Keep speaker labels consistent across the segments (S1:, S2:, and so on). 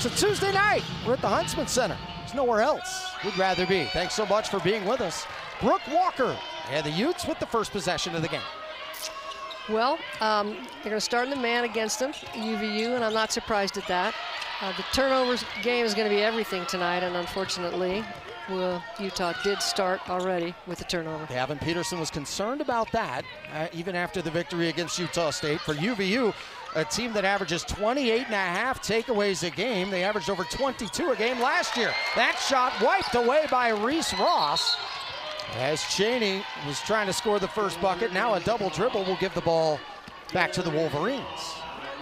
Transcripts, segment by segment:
S1: It's a Tuesday night. We're at the Huntsman Center. There's nowhere else we'd rather be. Thanks so much for being with us. Brooke Walker and the Utes with the first possession of the game.
S2: Well, they're going to start in the man against them, UVU, and I'm not surprised at that. The turnovers game is going to be everything tonight, and unfortunately, Utah did start already with a turnover.
S1: Gavin Peterson was concerned about that, even after the victory against Utah State. For UVU, a team that averages 28.5 takeaways a game. They averaged over 22 a game last year. That shot wiped away by Reese Ross, as Cheney was trying to score the first bucket. Now a double dribble will give the ball back to the Wolverines.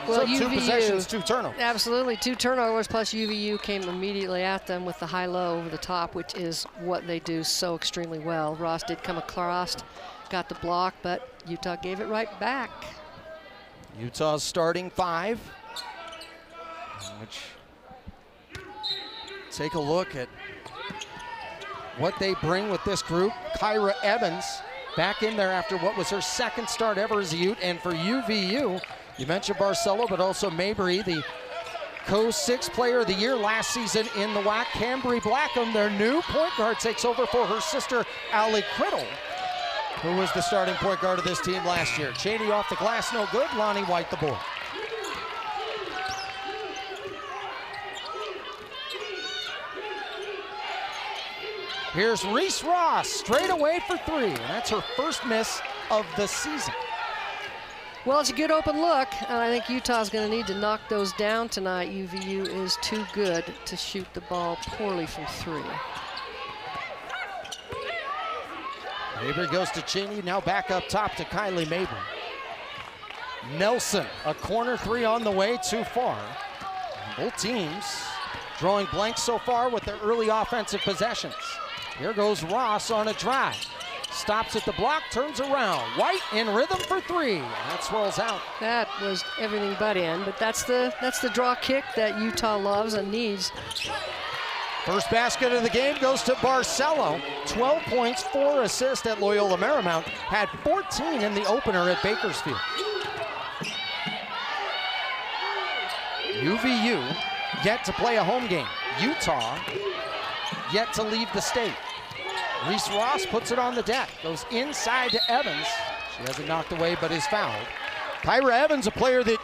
S2: Well,
S1: so
S2: UVU,
S1: 2 possessions, 2 turnovers.
S2: Absolutely, 2 turnovers, plus UVU came immediately at them with the high-low over the top, which is what they do so extremely well. Ross did come across, got the block, but Utah gave it right back.
S1: Utah's starting 5, which take a look at what they bring with this group. Kyra Evans back in there after what was her second start ever as a Ute. And for UVU, you mentioned Barcelo, but also Mabry, the Co-6 Player of the Year last season in the WAC. Cambry Blackham, their new point guard, takes over for her sister, Allie Criddle, who was the starting point guard of this team last year. Cheney off the glass, no good. Lonnie White the board. Here's Reese Ross, straight away for 3. And that's her first miss of the season.
S2: Well, it's a good open look, and I think Utah's going to need to knock those down tonight. UVU is too good to shoot the ball poorly from 3.
S1: Mabry goes to Cheney, now back up top to Kylie Mabry. Nelson, a corner 3 on the way, too far. Both teams drawing blanks so far with their early offensive possessions. Here goes Ross on a drive. Stops at the block, turns around. White in rhythm for 3. That swirls out.
S2: That was everything but in, but that's the draw kick that Utah loves and needs.
S1: First basket of the game goes to Barcelo. 12 points, 4 assists at Loyola Marymount. Had 14 in the opener at Bakersfield. UVU yet to play a home game. Utah yet to leave the state. Reese Ross puts it on the deck, goes inside to Evans. She has it knocked away but is fouled. Kyra Evans, a player that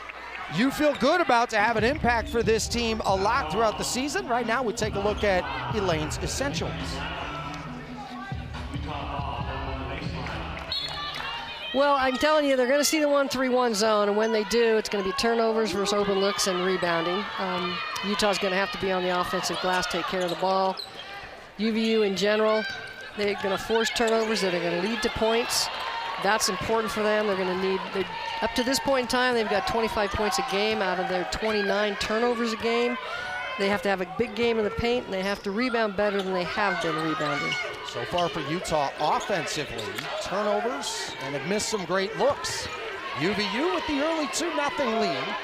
S1: you feel good about to have an impact for this team a lot throughout the season. Right now we take a look at Elaine's essentials.
S2: Well, I'm telling you, they're going to see the 1-3-1 zone, and when they do, it's going to be turnovers versus open looks and rebounding. Utah's going to have to be on the offensive glass, take care of the ball. UVU in general, they're going to force turnovers that are going to lead to points. That's important for them. They're going to need, up to this point in time, they've got 25 points a game out of their 29 turnovers a game. They have to have a big game in the paint, and they have to rebound better than they have been rebounding.
S1: So far for Utah offensively, turnovers and have missed some great looks. UVU with the early 2-0 lead.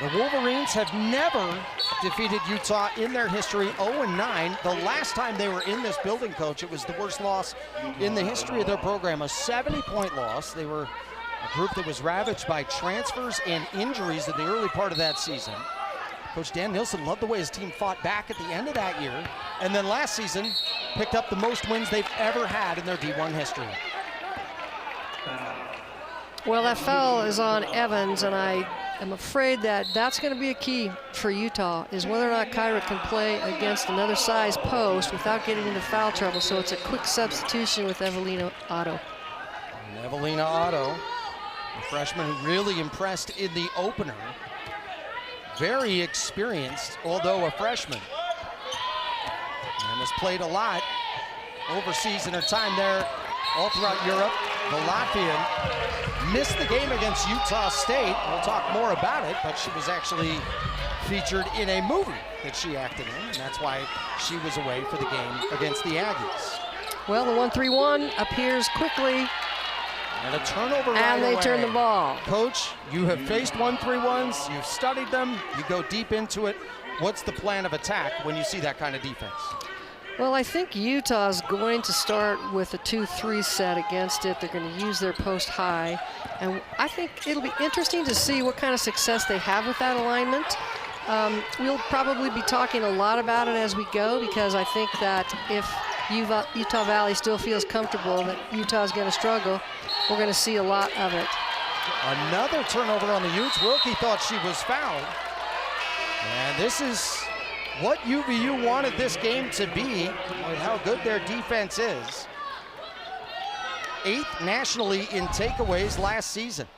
S1: The Wolverines have never defeated Utah in their history, 0-9. The last time they were in this building, Coach, it was the worst loss in the history of their program, a 70-point loss. They were a group that was ravaged by transfers and injuries in the early part of that season. Coach Dan Nielsen loved the way his team fought back at the end of that year, and then last season picked up the most wins they've ever had in their D1 history.
S2: Well, that foul is on Evans, and I am afraid that that's going to be a key for Utah, is whether or not Kyra can play against another size post without getting into foul trouble. So it's a quick substitution with Evelina Otto.
S1: And Evelina Otto, a freshman who really impressed in the opener. Very experienced, although a freshman. And has played a lot overseas in her time there all throughout Europe. The Latvian missed the game against Utah State. We'll talk more about it, but she was actually featured in a movie that she acted in, and that's why she was away for the game against the Aggies.
S2: Well, the 1-3-1 appears quickly.
S1: And a turnover right
S2: and they
S1: away.
S2: turn the ball.
S1: Coach, you have faced 1-3-1s, you've studied them, you go deep into it. What's the plan of attack when you see that kind of defense?
S2: Well, I think Utah's going to start with a 2-3 set against it. They're going to use their post high. And I think it'll be interesting to see what kind of success they have with that alignment. We'll probably be talking a lot about it as we go, because I think that if Utah Valley still feels comfortable that Utah's going to struggle, we're going to see a lot of it.
S1: Another turnover on the Utes. Wilkie thought she was fouled. And this is what UVU wanted this game to be, with how good their defense is. 8th nationally in takeaways last season.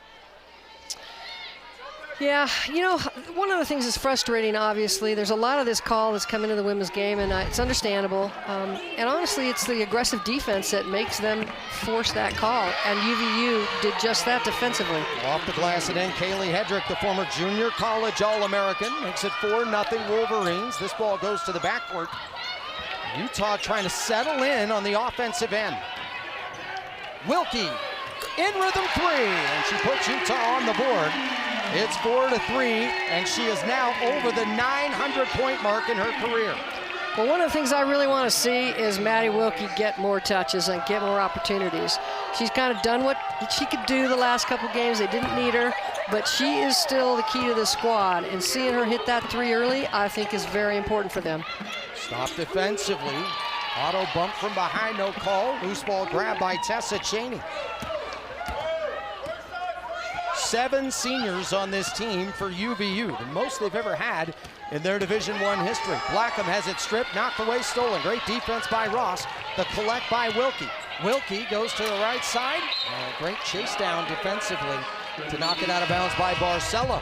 S2: Yeah, you know, one of the things that's frustrating, obviously, there's a lot of this call that's come into the women's game, and it's understandable. And honestly, it's the aggressive defense that makes them force that call, and UVU did just that defensively.
S1: Off the glass and in, Kaylee Hedrick, the former junior college All-American, makes it 4-0 Wolverines. This ball goes to the backcourt. Utah trying to settle in on the offensive end. Wilkie, in rhythm 3, and she puts Utah on the board. It's 4-3, and she is now over the 900-point mark in her career.
S2: Well, one of the things I really want to see is Maddie Wilkie get more touches and get more opportunities. She's kind of done what she could do the last couple games. They didn't need her, but she is still the key to the squad, and seeing her hit that 3 early, I think, is very important for them.
S1: Stopped defensively. Auto bump from behind, no call. Loose ball grab by Tessa Cheney. 7 seniors on this team for UVU, the most they've ever had in their Division I history. Blackham has it stripped, knocked away, stolen. Great defense by Ross. The collect by Wilkie. Wilkie goes to the right side. Great chase down defensively to knock it out of bounds by Barcelo.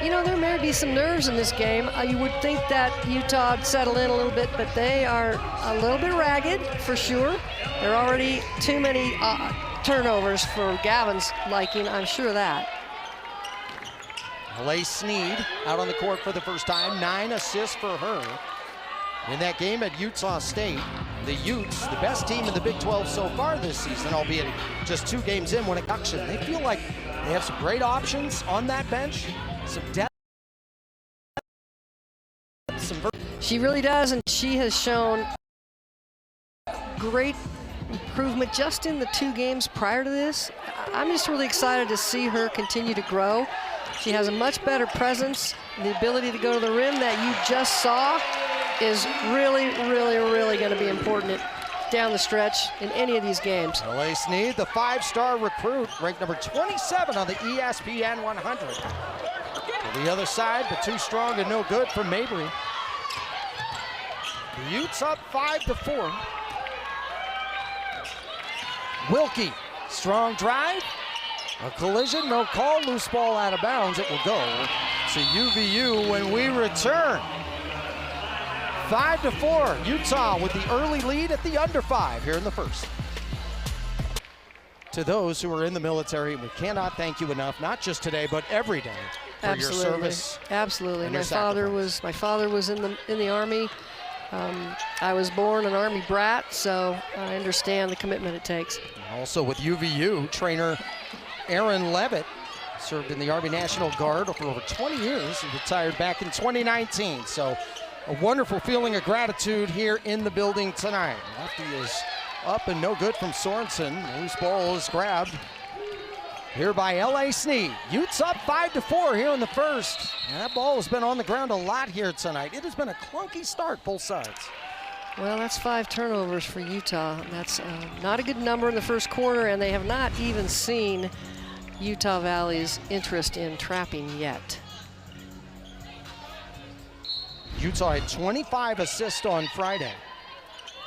S2: You know, there may be some nerves in this game. You would think that Utah would settle in a little bit, but they are a little bit ragged for sure. There are already too many turnovers for Gavin's liking, I'm sure of that.
S1: Haley Sneed out on the court for the first time. 9 assists for her in that game at Utah State. The Utes, the best team in the Big 12 so far this season, albeit just 2 games in when it auction. They feel like they have some great options on that bench, some depth.
S2: She really does, and she has shown great improvement just in the 2 games prior to this. I'm just really excited to see her continue to grow. She has a much better presence. The ability to go to the rim that you just saw is really, really, really going to be important down the stretch in any of these games.
S1: Haley Sneed, the 5-star recruit, ranked number 27 on the ESPN 100. To the other side, but too strong and no good for Mabry. The Utes up 5-4. Wilkie, strong drive. A collision, no call, loose ball out of bounds. It will go to UVU when we return. 5-4, Utah with the early lead at the under 5 here in the first. To those who are in the military, we cannot thank you enough, not just today, but every day for your service.
S2: Absolutely.
S1: And
S2: My father was in the Army. I was born an Army brat, so I understand the commitment it takes.
S1: And also with UVU, trainer Aaron Levitt served in the Army National Guard for over 20 years and retired back in 2019. So a wonderful feeling of gratitude here in the building tonight. Lefty is up and no good from Sorensen. Loose ball is grabbed here by L.A. Sneed. Utes up 5-4 here in the first. And that ball has been on the ground a lot here tonight. It has been a clunky start, both sides.
S2: Well, that's 5 turnovers for Utah. That's not a good number in the first quarter, and they have not even seen Utah Valley's interest in trapping yet.
S1: Utah had 25 assists on Friday.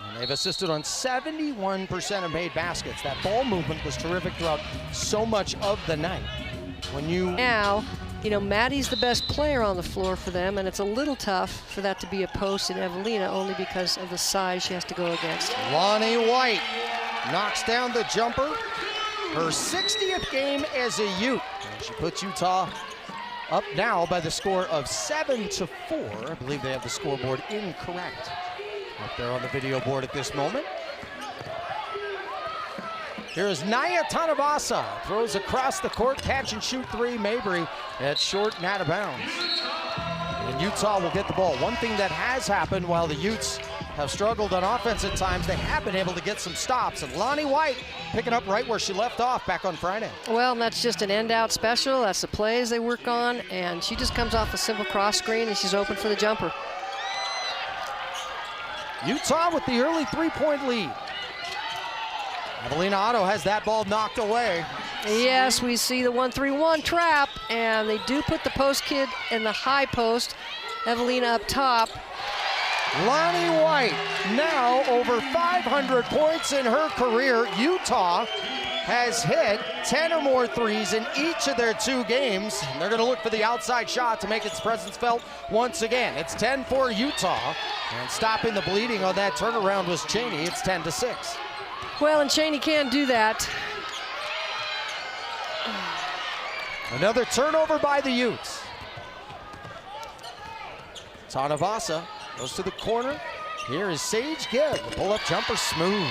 S1: And they've assisted on 71% of made baskets. That ball movement was terrific throughout so much of the night.
S2: Now, you know, Maddie's the best player on the floor for them, and it's a little tough for that to be a post in Evelina only because of the size she has to go against.
S1: Lonnie White knocks down the jumper. Her 60th game as a Ute. And she puts Utah up now by the score of 7-4. I believe they have the scoreboard incorrect up there on the video board at this moment. Here is Naya Tanavasa, throws across the court, catch and shoot 3. Mabry at short and out of bounds. And Utah will get the ball. One thing that has happened while the Utes have struggled on offense at times, they have been able to get some stops. And Lonnie White picking up right where she left off back on Friday.
S2: Well, and that's just an end-out special. That's the plays they work on, and she just comes off a simple cross screen, and she's open for the jumper.
S1: Utah with the early three-point lead. Evelina Otto has that ball knocked away.
S2: Yes, we see the 1-3-1 trap, and they do put the post kid in the high post. Evelina up top.
S1: Lonnie White now over 500 points in her career. Utah has hit 10 or more threes in each of their 2 games. They're going to look for the outside shot to make its presence felt once again. It's 10 for Utah, and stopping the bleeding on that turnaround was Cheney. It's 10-6.
S2: Well, and Cheney can't do that.
S1: Another turnover by the Utes. Tanavasa goes to the corner. Here is Sage Gibb. The pull-up jumper smooth.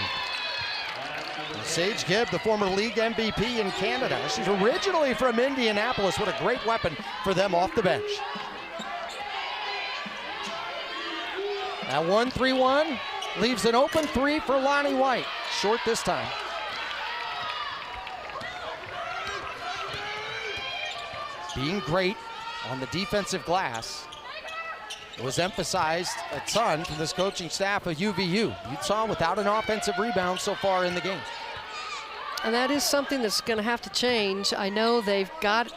S1: And Sage Gibb, the former league MVP in Canada. She's originally from Indianapolis. What a great weapon for them off the bench. That 1-3-1 leaves an open 3 for Lonnie White. Short this time. Being great on the defensive glass was emphasized a ton from this coaching staff of UVU. Utah without an offensive rebound so far in the game.
S2: And that is something that's going to have to change. I know they've got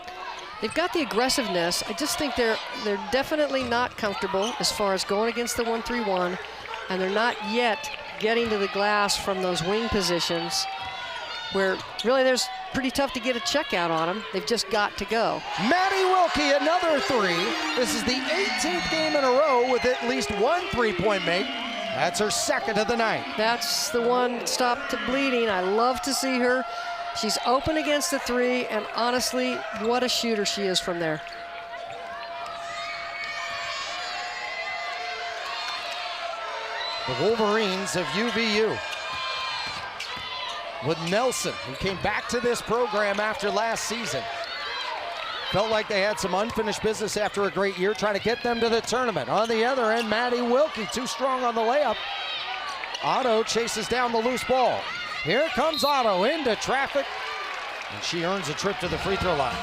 S2: the aggressiveness. I just think they're definitely not comfortable as far as going against the 1-3-1, and they're not yet getting to the glass from those wing positions where really there's pretty tough to get a check out on them. They've just got to go.
S1: Maddie Wilkie, another 3. This is the 18th game in a row with at least 1 3-point make. That's her second of the night.
S2: That's the one stop to bleeding. I love to see her. She's open against the 3, and honestly, what a shooter she is from there.
S1: The Wolverines of UVU with Nelson, who came back to this program after last season. Felt like they had some unfinished business after a great year, trying to get them to the tournament. On the other end, Maddie Wilkie, too strong on the layup. Otto chases down the loose ball. Here comes Otto into traffic, and she earns a trip to the free throw line.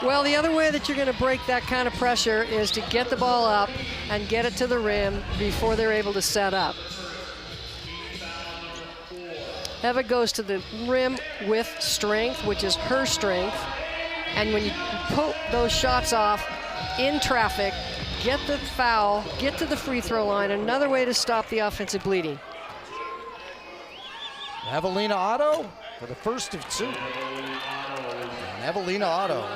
S2: Well, the other way that you're going to break that kind of pressure is to get the ball up and get it to the rim before they're able to set up. Eva goes to the rim with strength, which is her strength. And when you pull those shots off in traffic, get the foul, get to the free throw line, another way to stop the offensive bleeding.
S1: Evelina Otto for the first of 2. And Evelina Otto,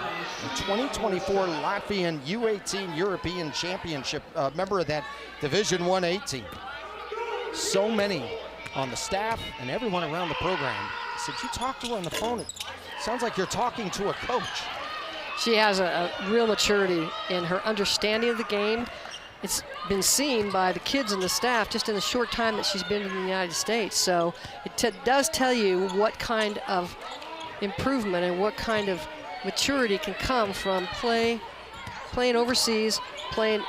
S1: the 2024 Latvian U18 European Championship, member of that Division I 18. So many on the staff and everyone around the program said, you talked to her on the phone. It sounds like you're talking to a coach.
S2: She has a real maturity in her understanding of the game. It's been seen by the kids and the staff just in the short time that she's been in the United States. So it does tell you what kind of improvement and what kind of maturity can come from playing overseas, playing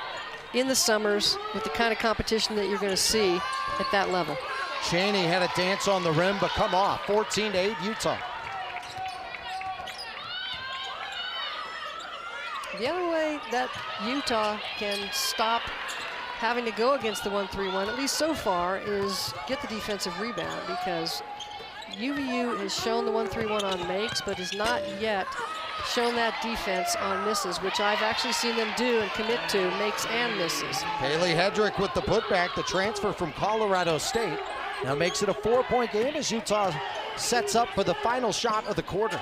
S2: in the summers with the kind of competition that you're going to see at that level.
S1: Cheney had a dance on the rim, but come off. 14-8 Utah.
S2: The other way that Utah can stop having to go against the 1-3-1, at least so far, is get the defensive rebound, because UVU has shown the 1-3-1 on makes, but has not yet shown that defense on misses, which I've actually seen them do and commit to, makes and misses.
S1: Kaylee Hedrick with the putback, the transfer from Colorado State. Now makes it a 4-point game as Utah sets up for the final shot of the quarter.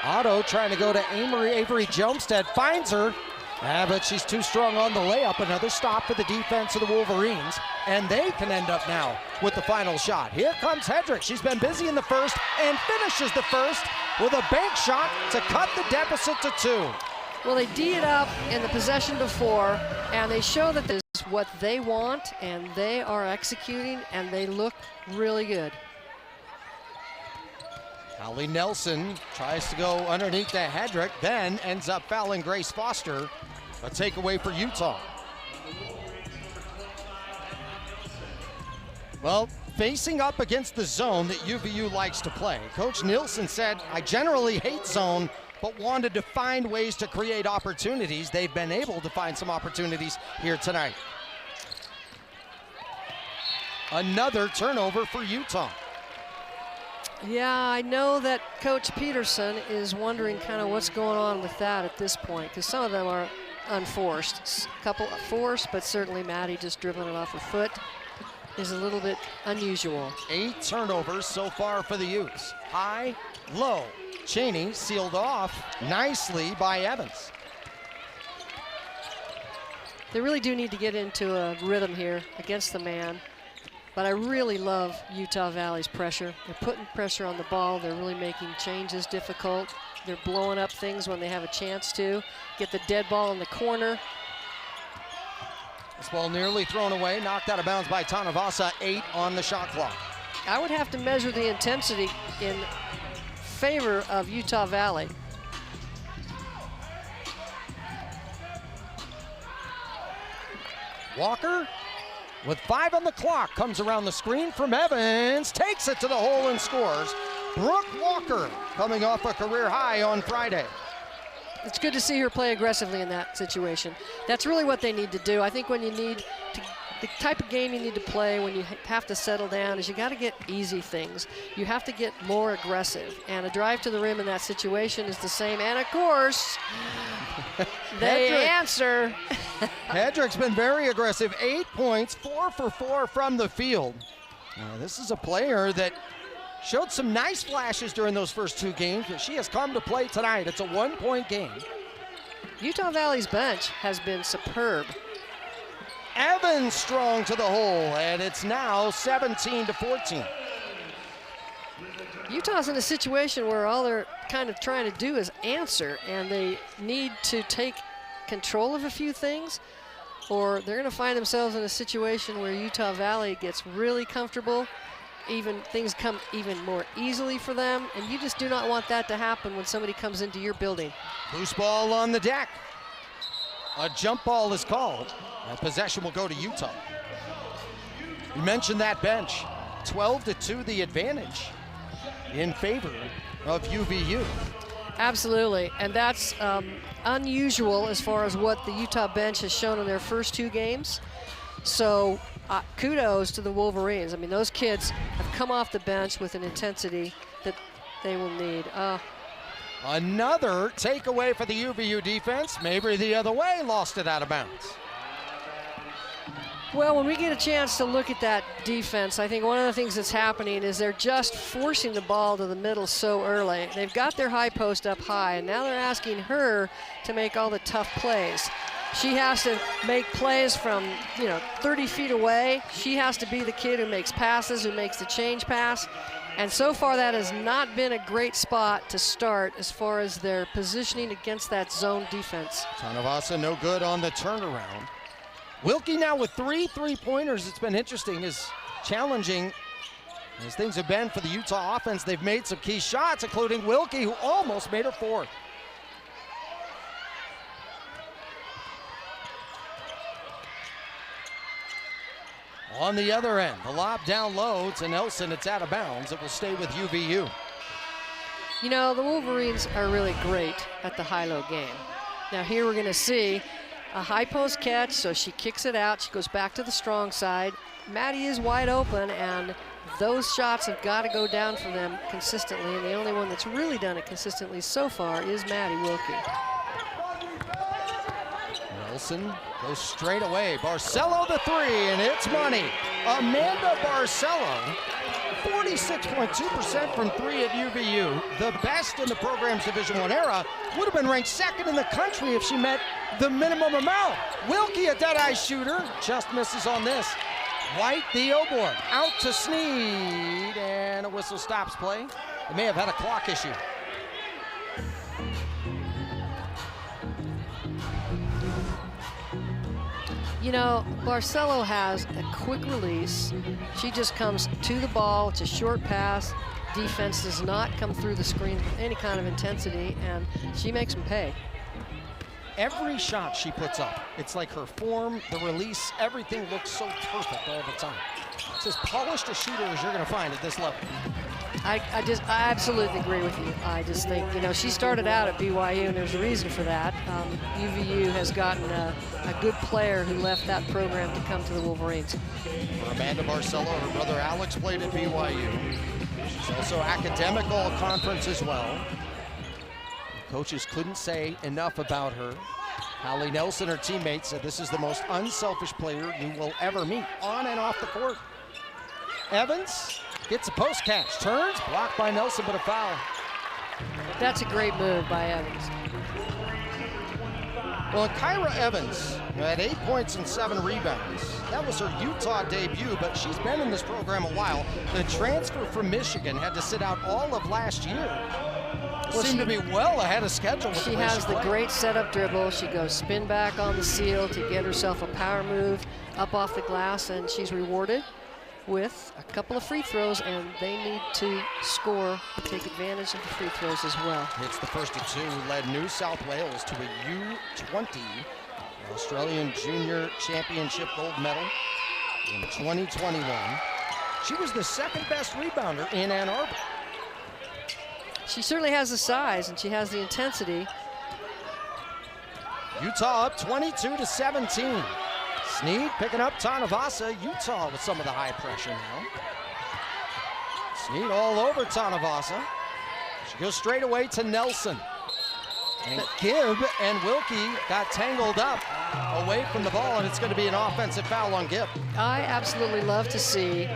S1: Otto trying to go to Avery Jomstead, finds her, but she's too strong on the layup. Another stop for the defense of the Wolverines, and they can end up now with the final shot. Here comes Hedrick. She's been busy in the first and finishes the first with a bank shot to cut the deficit to 2.
S2: Well, they D it up in the possession before, and they show that this is what they want, and they are executing, and they look really good.
S1: Holly Nelson tries to go underneath that Hedrick, then ends up fouling Grace Foster. A takeaway for Utah. Well, facing up against the zone that UVU likes to play, Coach Nielsen said, I generally hate zone, but wanted to find ways to create opportunities. They've been able to find some opportunities here tonight. Another turnover for Utah.
S2: Yeah, I know that Coach Peterson is wondering kind of what's going on with that at this point, because some of them are unforced. A couple forced, but certainly Maddie just dribbling it off her foot is a little bit unusual.
S1: 8 turnovers so far for the Utes. High, low. Cheney sealed off nicely by Evans.
S2: They really do need to get into a rhythm here against the man. But I really love Utah Valley's pressure. They're putting pressure on the ball. They're really making changes difficult. They're blowing up things when they have a chance to. Get the dead ball in the corner.
S1: This ball nearly thrown away, knocked out of bounds by Tanavasa. 8 on the shot clock.
S2: I would have to measure the intensity in favor of Utah Valley.
S1: Walker, with 5 on the clock, comes around the screen from Evans, takes it to the hole and scores. Brooke Walker coming off a career high on Friday.
S2: It's good to see her play aggressively in that situation. That's really what they need to do. I think when you need to, the type of game you need to play when you have to settle down is you got to get easy things. You have to get more aggressive. And a drive to the rim in that situation is the same. And of course, they answer.
S1: Hedrick's been very aggressive. 8 points, 4 for 4 from the field. This is a player that showed some nice flashes during those first 2 games, but she has come to play tonight. It's a 1-point game.
S2: Utah Valley's bench has been superb.
S1: Evans strong to the hole, and it's now 17-14.
S2: Utah's in a situation where all they're kind of trying to do is answer, and they need to take control of a few things, or they're going to find themselves in a situation where Utah Valley gets really comfortable, even things come even more easily for them, and you just do not want that to happen when somebody comes into your building.
S1: Loose ball on the deck. A jump ball is called, and possession will go to Utah. You mentioned that bench. 12-2 the advantage in favor of UVU.
S2: Absolutely, and that's unusual as far as what the Utah bench has shown in their first 2 games. So kudos to the Wolverines. I mean, those kids have come off the bench with an intensity that they will need.
S1: Another takeaway for the UVU defense. Maybe the other way, lost it out of bounds.
S2: Well, when we get a chance to look at that defense, I think one of the things that's happening is they're just forcing the ball to the middle so early. They've got their high post up high, and now they're asking her to make all the tough plays. She has to make plays from, 30 feet away. She has to be the kid who makes passes, who makes the change pass. And so far, that has not been a great spot to start as far as their positioning against that zone defense.
S1: Tanavasa no good on the turnaround. Wilkie now with 3 3-pointers. It's been interesting, as challenging as things have been for the Utah offense. They've made some key shots, including Wilkie, who almost made her 4th. On the other end, the lob down low to Nelson. It's out of bounds. It will stay with UVU.
S2: You know, the Wolverines are really great at the high-low game. Now here we're going to see a high post catch, so she kicks it out. She goes back to the strong side. Maddie is wide open, and those shots have got to go down for them consistently, and the only one that's really done it consistently so far is Maddie Wilkie.
S1: Nelson goes straight away. Barcelo the 3, and it's money. Amanda Barcelo, 46.2% from 3 at UVU. The best in the program's Division I era. Would have been ranked 2nd in the country if she met the minimum amount. Wilkie, a dead-eye shooter, just misses on this. White, the O-board, out to Sneed, and a whistle stops play. They may have had a clock issue.
S2: You know, Barcelo has a quick release. She just comes to the ball. It's a short pass. Defense does not come through the screen with any kind of intensity, and she makes them pay.
S1: every shot she puts up, it's like her form, the release, everything looks so perfect all the time. It's as polished a shooter as you're going to find at this level.
S2: I absolutely agree with you. I just think, she started out at BYU, and there's a reason for that. UVU has gotten a good player who left that program to come to the Wolverines.
S1: For Amanda Barcelo, her brother Alex played at BYU. She's also academic all-conference as well. Coaches couldn't say enough about her. Hallie Nelson, her teammate, said this is the most unselfish player you will ever meet, on and off the court. Evans gets a post catch, turns, blocked by Nelson, but a foul.
S2: That's a great move by Evans.
S1: Well, Kyra Evans had 8 points and 7 rebounds. That was her Utah debut, but she's been in this program a while. The transfer from Michigan had to sit out all of last year. Well, seemed to be well ahead of schedule.
S2: She has the great setup dribble. She goes spin back on the seal to get herself a power move up off the glass, and she's rewarded with a couple of free throws, and they need to score to take advantage of the free throws as well.
S1: It's the first of two, led New South Wales to a U20 Australian Junior Championship gold medal in 2021. She was the second best rebounder in Ann Arbor.
S2: She certainly has the size, and she has the intensity.
S1: Utah up 22-17. Snead picking up Tanavasa. Utah with some of the high pressure now. Snead all over Tanavasa. She goes straight away to Nelson. And Gibb and Wilkie got tangled up away from the ball, and it's going to be an offensive foul on Gibb.
S2: I absolutely love to see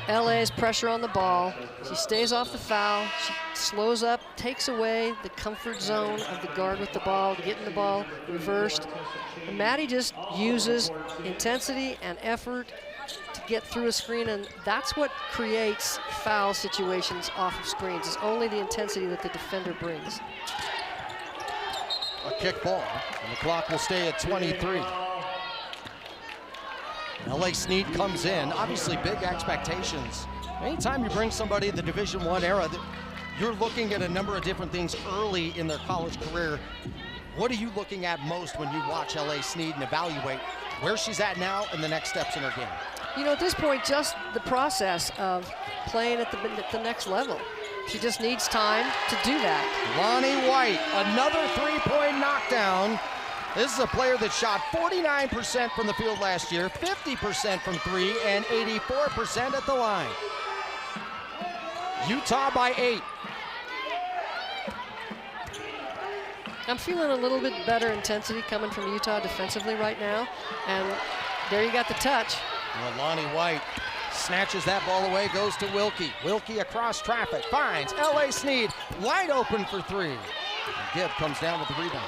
S2: LA's pressure on the ball. She stays off the foul. She slows up, takes away the comfort zone of the guard with the ball, getting the ball reversed. And Maddie just uses intensity and effort to get through a screen, and that's what creates foul situations off of screens. It's only the intensity that the defender brings.
S1: A kick ball, and the clock will stay at 23. LA Snead comes in, obviously big expectations. Anytime you bring somebody in the Division I era, you're looking at a number of different things early in their college career. What are you looking at most when you watch LA Snead and evaluate where she's at now and the next steps in her game?
S2: At this point, just the process of playing at the next level. She just needs time to do that.
S1: Lonnie White, another three-point knockdown. This is a player that shot 49% from the field last year, 50% from three, and 84% at the line. Utah by 8.
S2: I'm feeling a little bit better intensity coming from Utah defensively right now. And there you got the touch.
S1: Well, Lonnie White snatches that ball away, goes to Wilkie. Wilkie across traffic, finds LA Snead, wide open for three. And Gibb comes down with the rebound.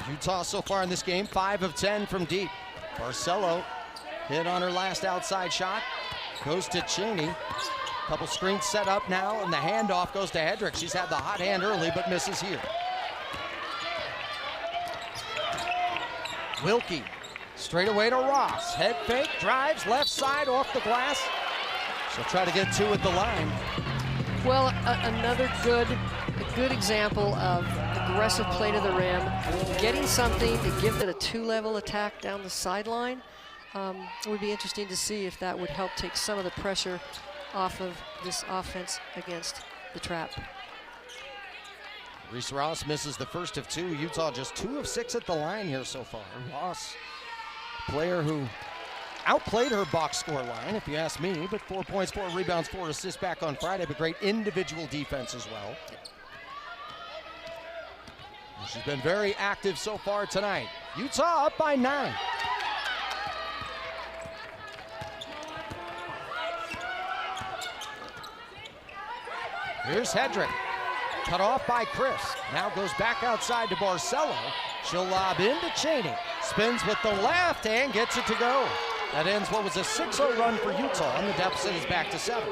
S1: Utah so far in this game, 5 of 10 from deep. Barcelo hit on her last outside shot, goes to Cheney. Couple screens set up now, and the handoff goes to Hedrick. She's had the hot hand early, but misses here. Wilkie, straight away to Ross. Head fake, drives, left side, off the glass. She'll try to get two at the line.
S2: Well, another good example of aggressive play to the rim, getting something to give it a two-level attack down the sideline. It would be interesting to see if that would help take some of the pressure off of this offense against the trap.
S1: Reese Ross misses the first of two. Utah just 2 of 6 at the line here so far. Ross, player who outplayed her box score line, if you ask me, but 4 points, 4 rebounds, 4 assists back on Friday, but great individual defense as well. She's been very active so far tonight. Utah up by 9. Here's Hedrick, cut off by Chris. Now goes back outside to Barcelo. She'll lob into Cheney. Spins with the left and gets it to go. That ends what was a 6-0 run for Utah, and the deficit is back to 7.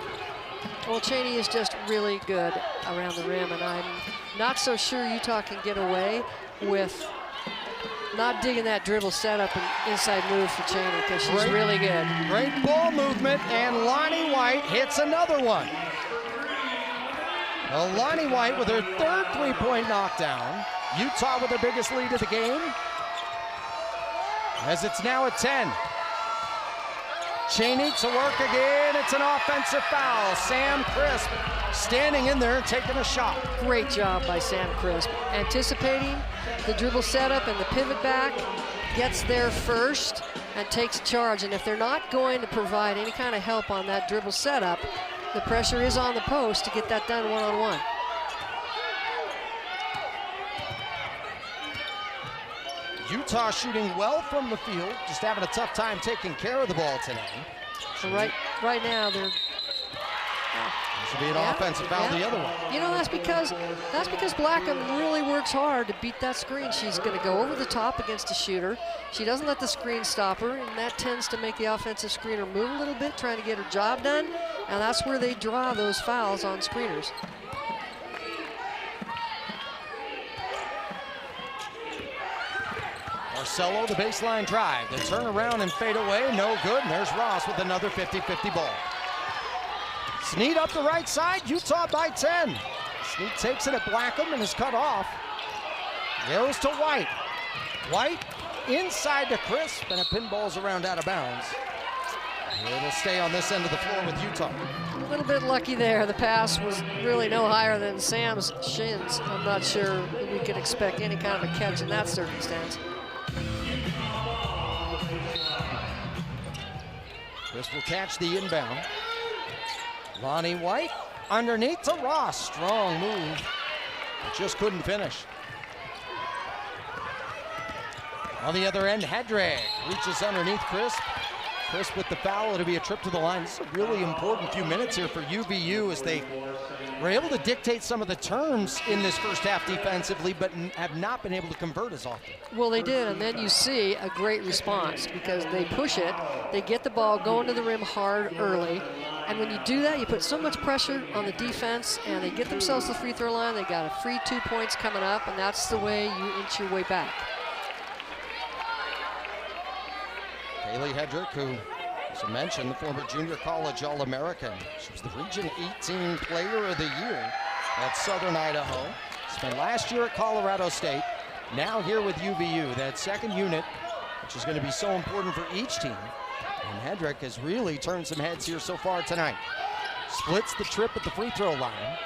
S2: Well, Cheney is just really good around the rim, and I'm not so sure Utah can get away with not digging that dribble setup and inside move for Cheney, because she's really good. Great
S1: ball movement, and Lonnie White hits another one. Well, Lonnie White with her third three-point knockdown. Utah with their biggest lead of the game, as it's now at 10. Cheney to work again. It's an offensive foul. Sam Crisp standing in there and taking a shot.
S2: Great job by Sam Crisp. Anticipating the dribble setup and the pivot back, gets there first and takes charge. And if they're not going to provide any kind of help on that dribble setup, the pressure is on the post to get that done one-on-one.
S1: Utah shooting well from the field, just having a tough time taking care of the ball tonight.
S2: So right now they're
S1: This will be an offensive foul the other way.
S2: You know, that's because Blackham really works hard to beat that screen. She's going to go over the top against a shooter. She doesn't let the screen stop her, and that tends to make the offensive screener move a little bit, trying to get her job done. And that's where they draw those fouls on screeners.
S1: Marcelo, the baseline drive. The turn around and fade away, no good. And there's Ross with another 50-50 ball. Snead up the right side, Utah by 10. Snead takes it at Blackham and is cut off. Goes to White. White inside to Crisp, and it pinballs around out of bounds. It'll stay on this end of the floor with Utah.
S2: A little bit lucky there. The pass was really no higher than Sam's shins. I'm not sure we could expect any kind of a catch in that circumstance.
S1: Crisp will catch the inbound. Lonnie White underneath to Ross. Strong move, but just couldn't finish. On the other end, Hedrag reaches underneath Crisp. Crisp with the foul. It'll be a trip to the line. This is a really important few minutes here for UVU as they were able to dictate some of the terms in this first half defensively, but have not been able to convert as often.
S2: Well, they did, and then you see a great response because they push it, they get the ball going to the rim hard early, and when you do that, you put so much pressure on the defense, and they get themselves to the free throw line. They got a free 2 points coming up, and that's the way you inch your way back.
S1: Kaylee Hedrag, who, as I mentioned, the former junior college All-American. She was the Region 18 Player of the Year at Southern Idaho. Spent last year at Colorado State, now here with UVU, that second unit, which is going to be so important for each team. And Hedrag has really turned some heads here so far tonight. Splits the trip at the free throw line.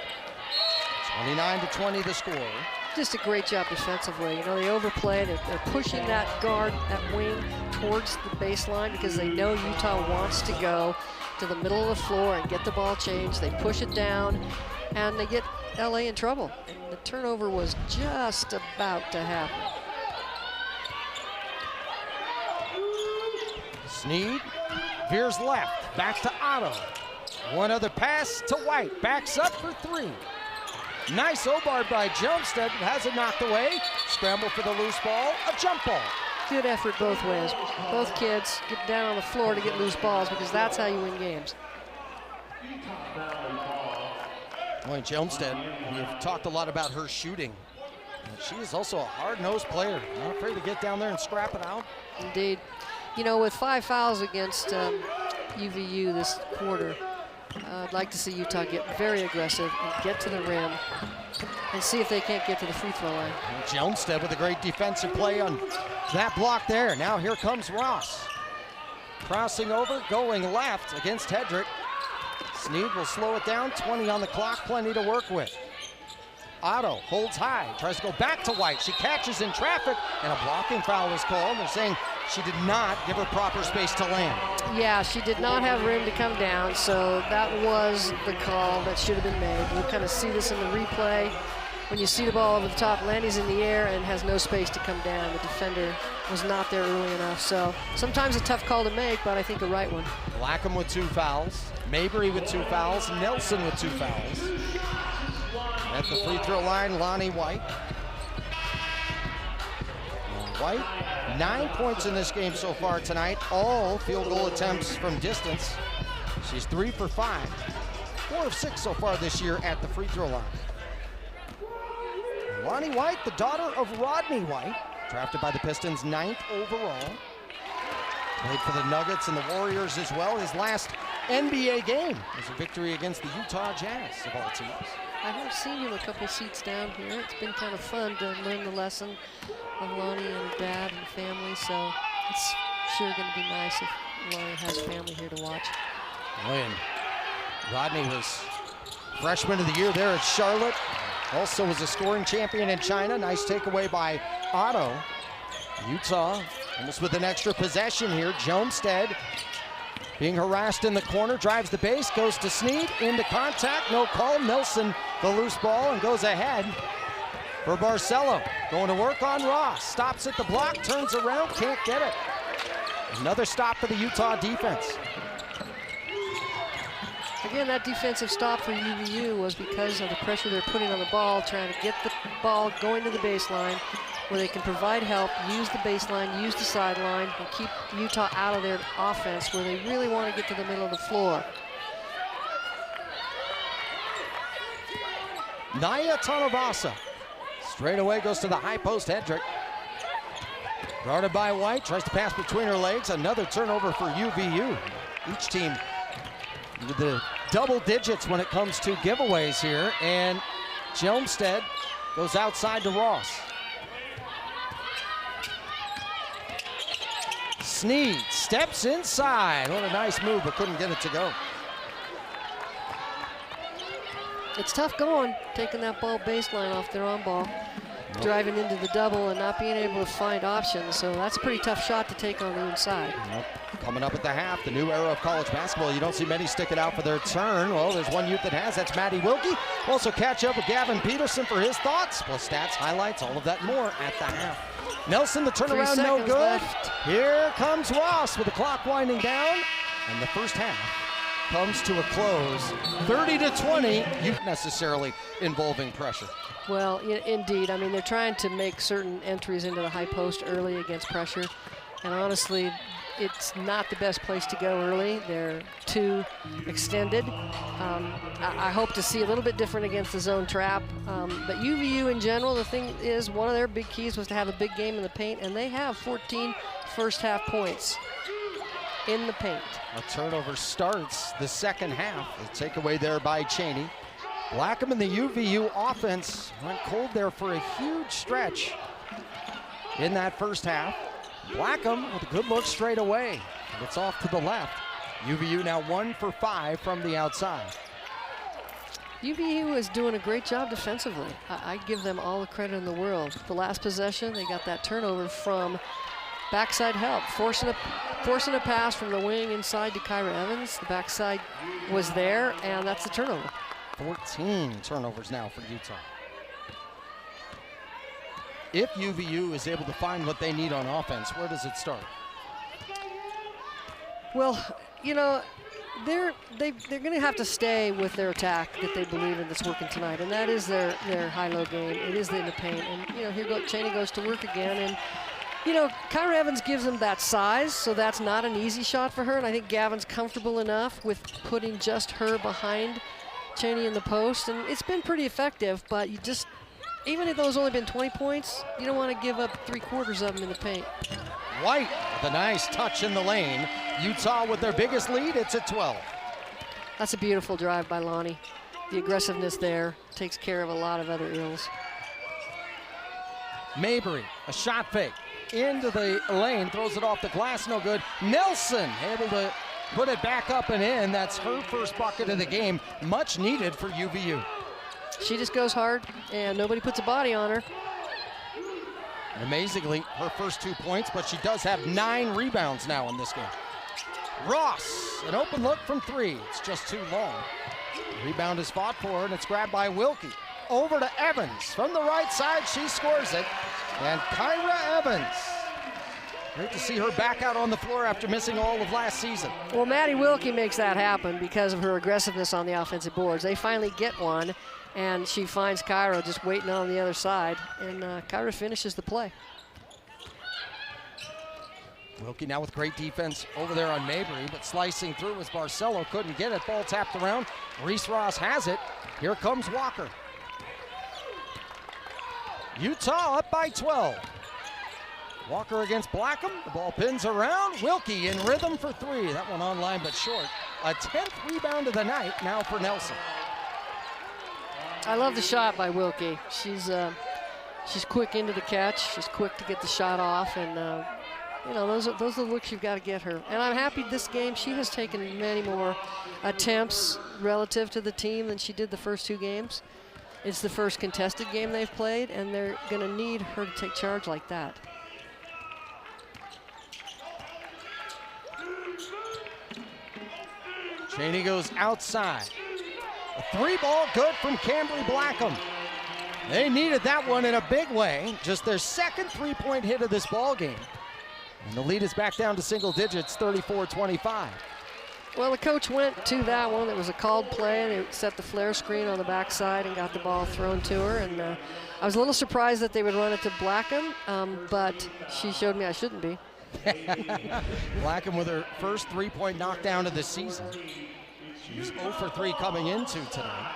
S1: 29-20 the score.
S2: Just a great job defensively. You know, they overplay. They're pushing that guard, that wing, towards the baseline because they know Utah wants to go to the middle of the floor and get the ball changed. They push it down, and they get LA in trouble. And the turnover was just about to happen.
S1: Snead veers left, back to Otto. One other pass to White, backs up for three. Nice O-bar by Jumstead, has it knocked away. Scramble for the loose ball, a jump ball.
S2: Good effort both ways. Both kids get down on the floor to get loose balls because that's how you win games.
S1: Boy, Jumstead, we've talked a lot about her shooting. She is also a hard-nosed player, not afraid to get down there and scrap it out.
S2: Indeed. You know, with 5 fouls against UVU this quarter, I'd like to see Utah get very aggressive and get to the rim and see if they can't get to the free throw line.
S1: Jumstead with a great defensive play on that block there. Now here comes Ross. Crossing over, going left against Hedrag. Snead will slow it down, 20 on the clock, plenty to work with. Otto holds high, tries to go back to White. She catches in traffic, and a blocking foul is called. They're saying she did not give her proper space to land.
S2: Yeah, she did not have room to come down, so that was the call that should have been made. We'll kind of see this in the replay. When you see the ball over the top, Landy's in the air and has no space to come down. The defender was not there early enough, so sometimes a tough call to make, but I think a right one.
S1: Blackham with 2 fouls, Mabry with 2 fouls, Nelson with 2 fouls. At the free throw line, Lonnie White. White, 9 points in this game so far tonight, all field goal attempts from distance. She's 3 for 5, 4 of 6 so far this year at the free throw line. Lonnie White, the daughter of Rodney White, drafted by the Pistons 9th overall. Played for the Nuggets and the Warriors as well. His last NBA game was a victory against the Utah Jazz of all teams.
S2: I have seen you a couple seats down here. It's been kind of fun to learn the lesson of Lonnie and her dad and family, so it's sure going to be nice if Lonnie has family here to watch.
S1: And Rodney was freshman of the year there at Charlotte. Also was a scoring champion in China. Nice takeaway by Otto. Utah almost with an extra possession here. Jomstead being harassed in the corner, drives the base, goes to Sneed, into contact, no call. Nelson the loose ball and goes ahead for Barcelo. Going to work on Ross, stops at the block, turns around, can't get it. Another stop for the Utah defense.
S2: Again, that defensive stop for UVU was because of the pressure they're putting on the ball, trying to get the ball going to the baseline where they can provide help, use the baseline, use the sideline, and keep Utah out of their offense where they really want to get to the middle of the floor.
S1: Naya Tanavasa straight away goes to the high post. Hedrick guarded by White, tries to pass between her legs. Another turnover for UVU. Each team with the double digits when it comes to giveaways here, and Jomstead goes outside to Ross. Sneed steps inside. What a nice move, but couldn't get it to go.
S2: It's tough going, taking that ball baseline off their on ball, driving into the double and not being able to find options. So that's a pretty tough shot to take on the inside.
S1: Coming up at the half, the new era of college basketball. You don't see many stick it out for their turn. Well, there's one youth that has. That's Maddie Wilkie. Also catch up with Gavin Peterson for his thoughts, plus stats, highlights, all of that and more at the half. Nelson, the turnaround, no good.
S2: Left.
S1: Here comes Ross with the clock winding down, and the first half comes to a close. 30-20, you necessarily involving pressure.
S2: Well, indeed. I mean, they're trying to make certain entries into the high post early against pressure, and honestly, it's not the best place to go early. They're too extended. I hope to see a little bit different against the zone trap. But UVU in general, the thing is, one of their big keys was to have a big game in the paint, and they have 14 first half points in the paint.
S1: A turnover starts the second half. The takeaway there by Chaney. Blackham and the UVU offense went cold there for a huge stretch in that first half. Blackham with a good look straight away. It's off to the left. UVU now 1 for 5 from the outside.
S2: UVU is doing a great job defensively. I give them all the credit in the world. The last possession, they got that turnover from backside help, forcing a pass from the wing inside to Kyra Evans. The backside was there, and that's the turnover.
S1: 14 turnovers now for Utah. If UVU is able to find what they need on offense, where does it start?
S2: Well, you know, they're going to have to stay with their attack that they believe in that's working tonight, and that is their high-low game. It is in the paint, and you know, Chaney goes to work again, and you know, Kyra Evans gives them that size, so that's not an easy shot for her, and I think Gavin's comfortable enough with putting just her behind Chaney in the post, and it's been pretty effective, but you just, even if those only been 20 points, you don't want to give up 3/4 of them in the paint.
S1: White with a nice touch in the lane. Utah with their biggest lead, it's at 12.
S2: That's a beautiful drive by Lonnie. The aggressiveness there takes care of a lot of other ills.
S1: Mabry, a shot fake into the lane, throws it off the glass, no good. Nelson able to put it back up and in. That's her first bucket of the game, much needed for UVU.
S2: She just goes hard, and nobody puts a body on her.
S1: Amazingly, her first 2 points, but she does have 9 rebounds now in this game. Ross, an open look from 3. It's just too long. Rebound is fought for, and it's grabbed by Wilkie. Over to Evans. From the right side, she scores it. And Kyra Evans. Great to see her back out on the floor after missing all of last season.
S2: Well, Maddie Wilkie makes that happen because of her aggressiveness on the offensive boards. They finally get one, and she finds Kyra just waiting on the other side, and Kyra finishes the play.
S1: Wilkie now with great defense over there on Mabry, but slicing through as Barcelo couldn't get it. Ball tapped around. Reese Ross has it. Here comes Walker. Utah up by 12. Walker against Blackham. The ball pins around. Wilkie in rhythm for 3. That one online but short. A 10th rebound of the night now for Nelson.
S2: I love the shot by Wilkie. She's quick into the catch. She's quick to get the shot off, and you know, those are the looks you've got to get her. And I'm happy this game she has taken many more attempts relative to the team than she did the first 2 games. It's the first contested game they've played, and they're going to need her to take charge like that.
S1: Cheney goes outside. A 3-ball good from Cambry Blackham. They needed that one in a big way. Just their second 3-point hit of this ball game. And the lead is back down to single digits, 34-25.
S2: Well, the coach went to that one. It was a called play, and it set the flare screen on the backside and got the ball thrown to her. And I was a little surprised that they would run it to Blackham, but she showed me I shouldn't be.
S1: Blackham with her first 3-point knockdown of the season. She's 0 for 3 coming into tonight.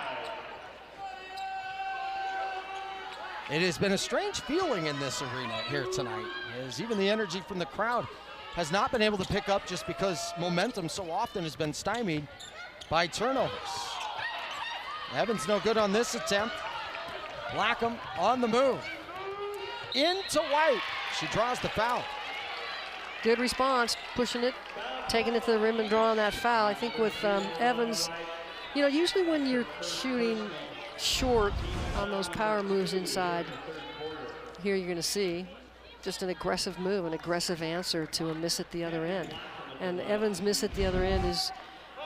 S1: It has been a strange feeling in this arena here tonight, as even the energy from the crowd has not been able to pick up just because momentum so often has been stymied by turnovers. Evans no good on this attempt. Blackham on the move. Into White. She draws the foul.
S2: Good response, pushing it, taking it to the rim and drawing that foul. I think with Evans, you know, usually when you're shooting short on those power moves inside, here you're going to see just an aggressive move, an aggressive answer to a miss at the other end. And Evans' miss at the other end is,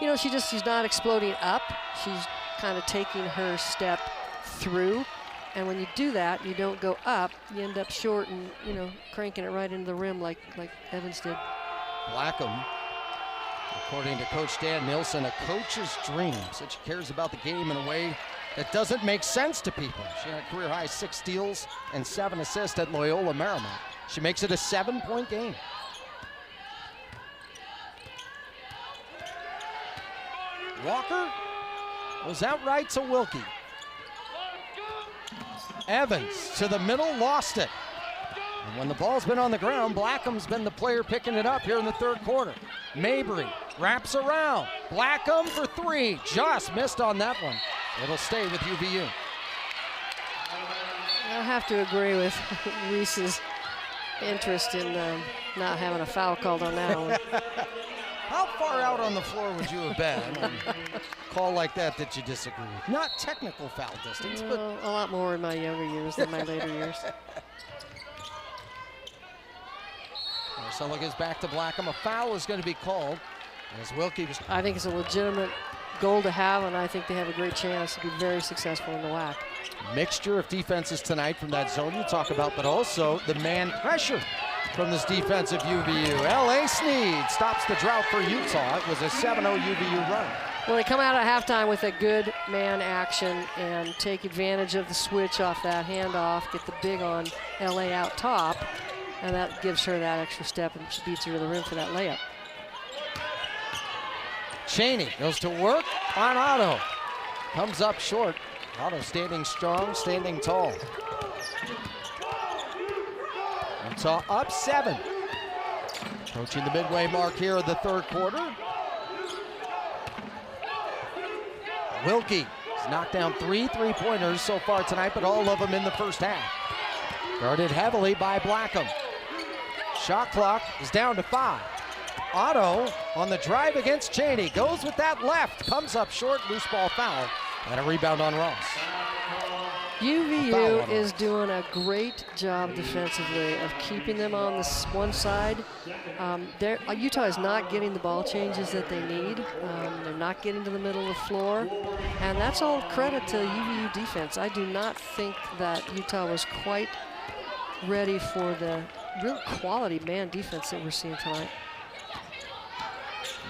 S2: you know, she's not exploding up. She's kind of taking her step through. And when you do that, you don't go up, you end up short and, you know, cranking it right into the rim like Evans did.
S1: Blackham, according to Coach Dan Nielsen, a coach's dream, said she cares about the game in a way that doesn't make sense to people. She had a career-high 6 steals and 7 assists at Loyola Marymount. She makes it a 7-point game. Walker was out right to Wilkie. Evans to the middle, lost it. And when the ball's been on the ground, Blackham's been the player picking it up here in the 3rd quarter. Mabry wraps around. Blackham for 3, just missed on that one. It'll stay with UVU.
S2: I have to agree with Reese's interest in not having a foul called on that one.
S1: How far out on the floor would you have been on a call like that you disagree with? Not technical foul distance, but
S2: a lot more in my younger years than my later years.
S1: Marcella goes back to Blackham. A foul is going to be called as Wilkie was.
S2: I think it's a legitimate goal to have, and I think they have a great chance to be very successful in the WAC.
S1: Mixture of defenses tonight from that zone you talk about, but also the man pressure from this defensive UVU. L.A. Sneed stops the drought for Utah. It was a 7-0 UVU run.
S2: Well, they come out at halftime with a good man action and take advantage of the switch off that handoff, get the big on L.A. out top, and that gives her that extra step and she beats her to the rim for that layup.
S1: Cheney goes to work on Otto. Comes up short. Otto standing strong, standing tall. Utah up 7. Approaching the midway mark here of the 3rd quarter. Wilkie has knocked down 3 3-pointers so far tonight, but all of them in the first half. Guarded heavily by Blackham. Shot clock is down to 5. Otto on the drive against Cheney. Goes with that left. Comes up short. Loose ball foul. And a rebound on Ross.
S2: UVU is doing a great job defensively of keeping them on this one side. Utah is not getting the ball changes that they need. They're not getting to the middle of the floor. And that's all credit to UVU defense. I do not think that Utah was quite ready for the real quality man defense that we're seeing tonight.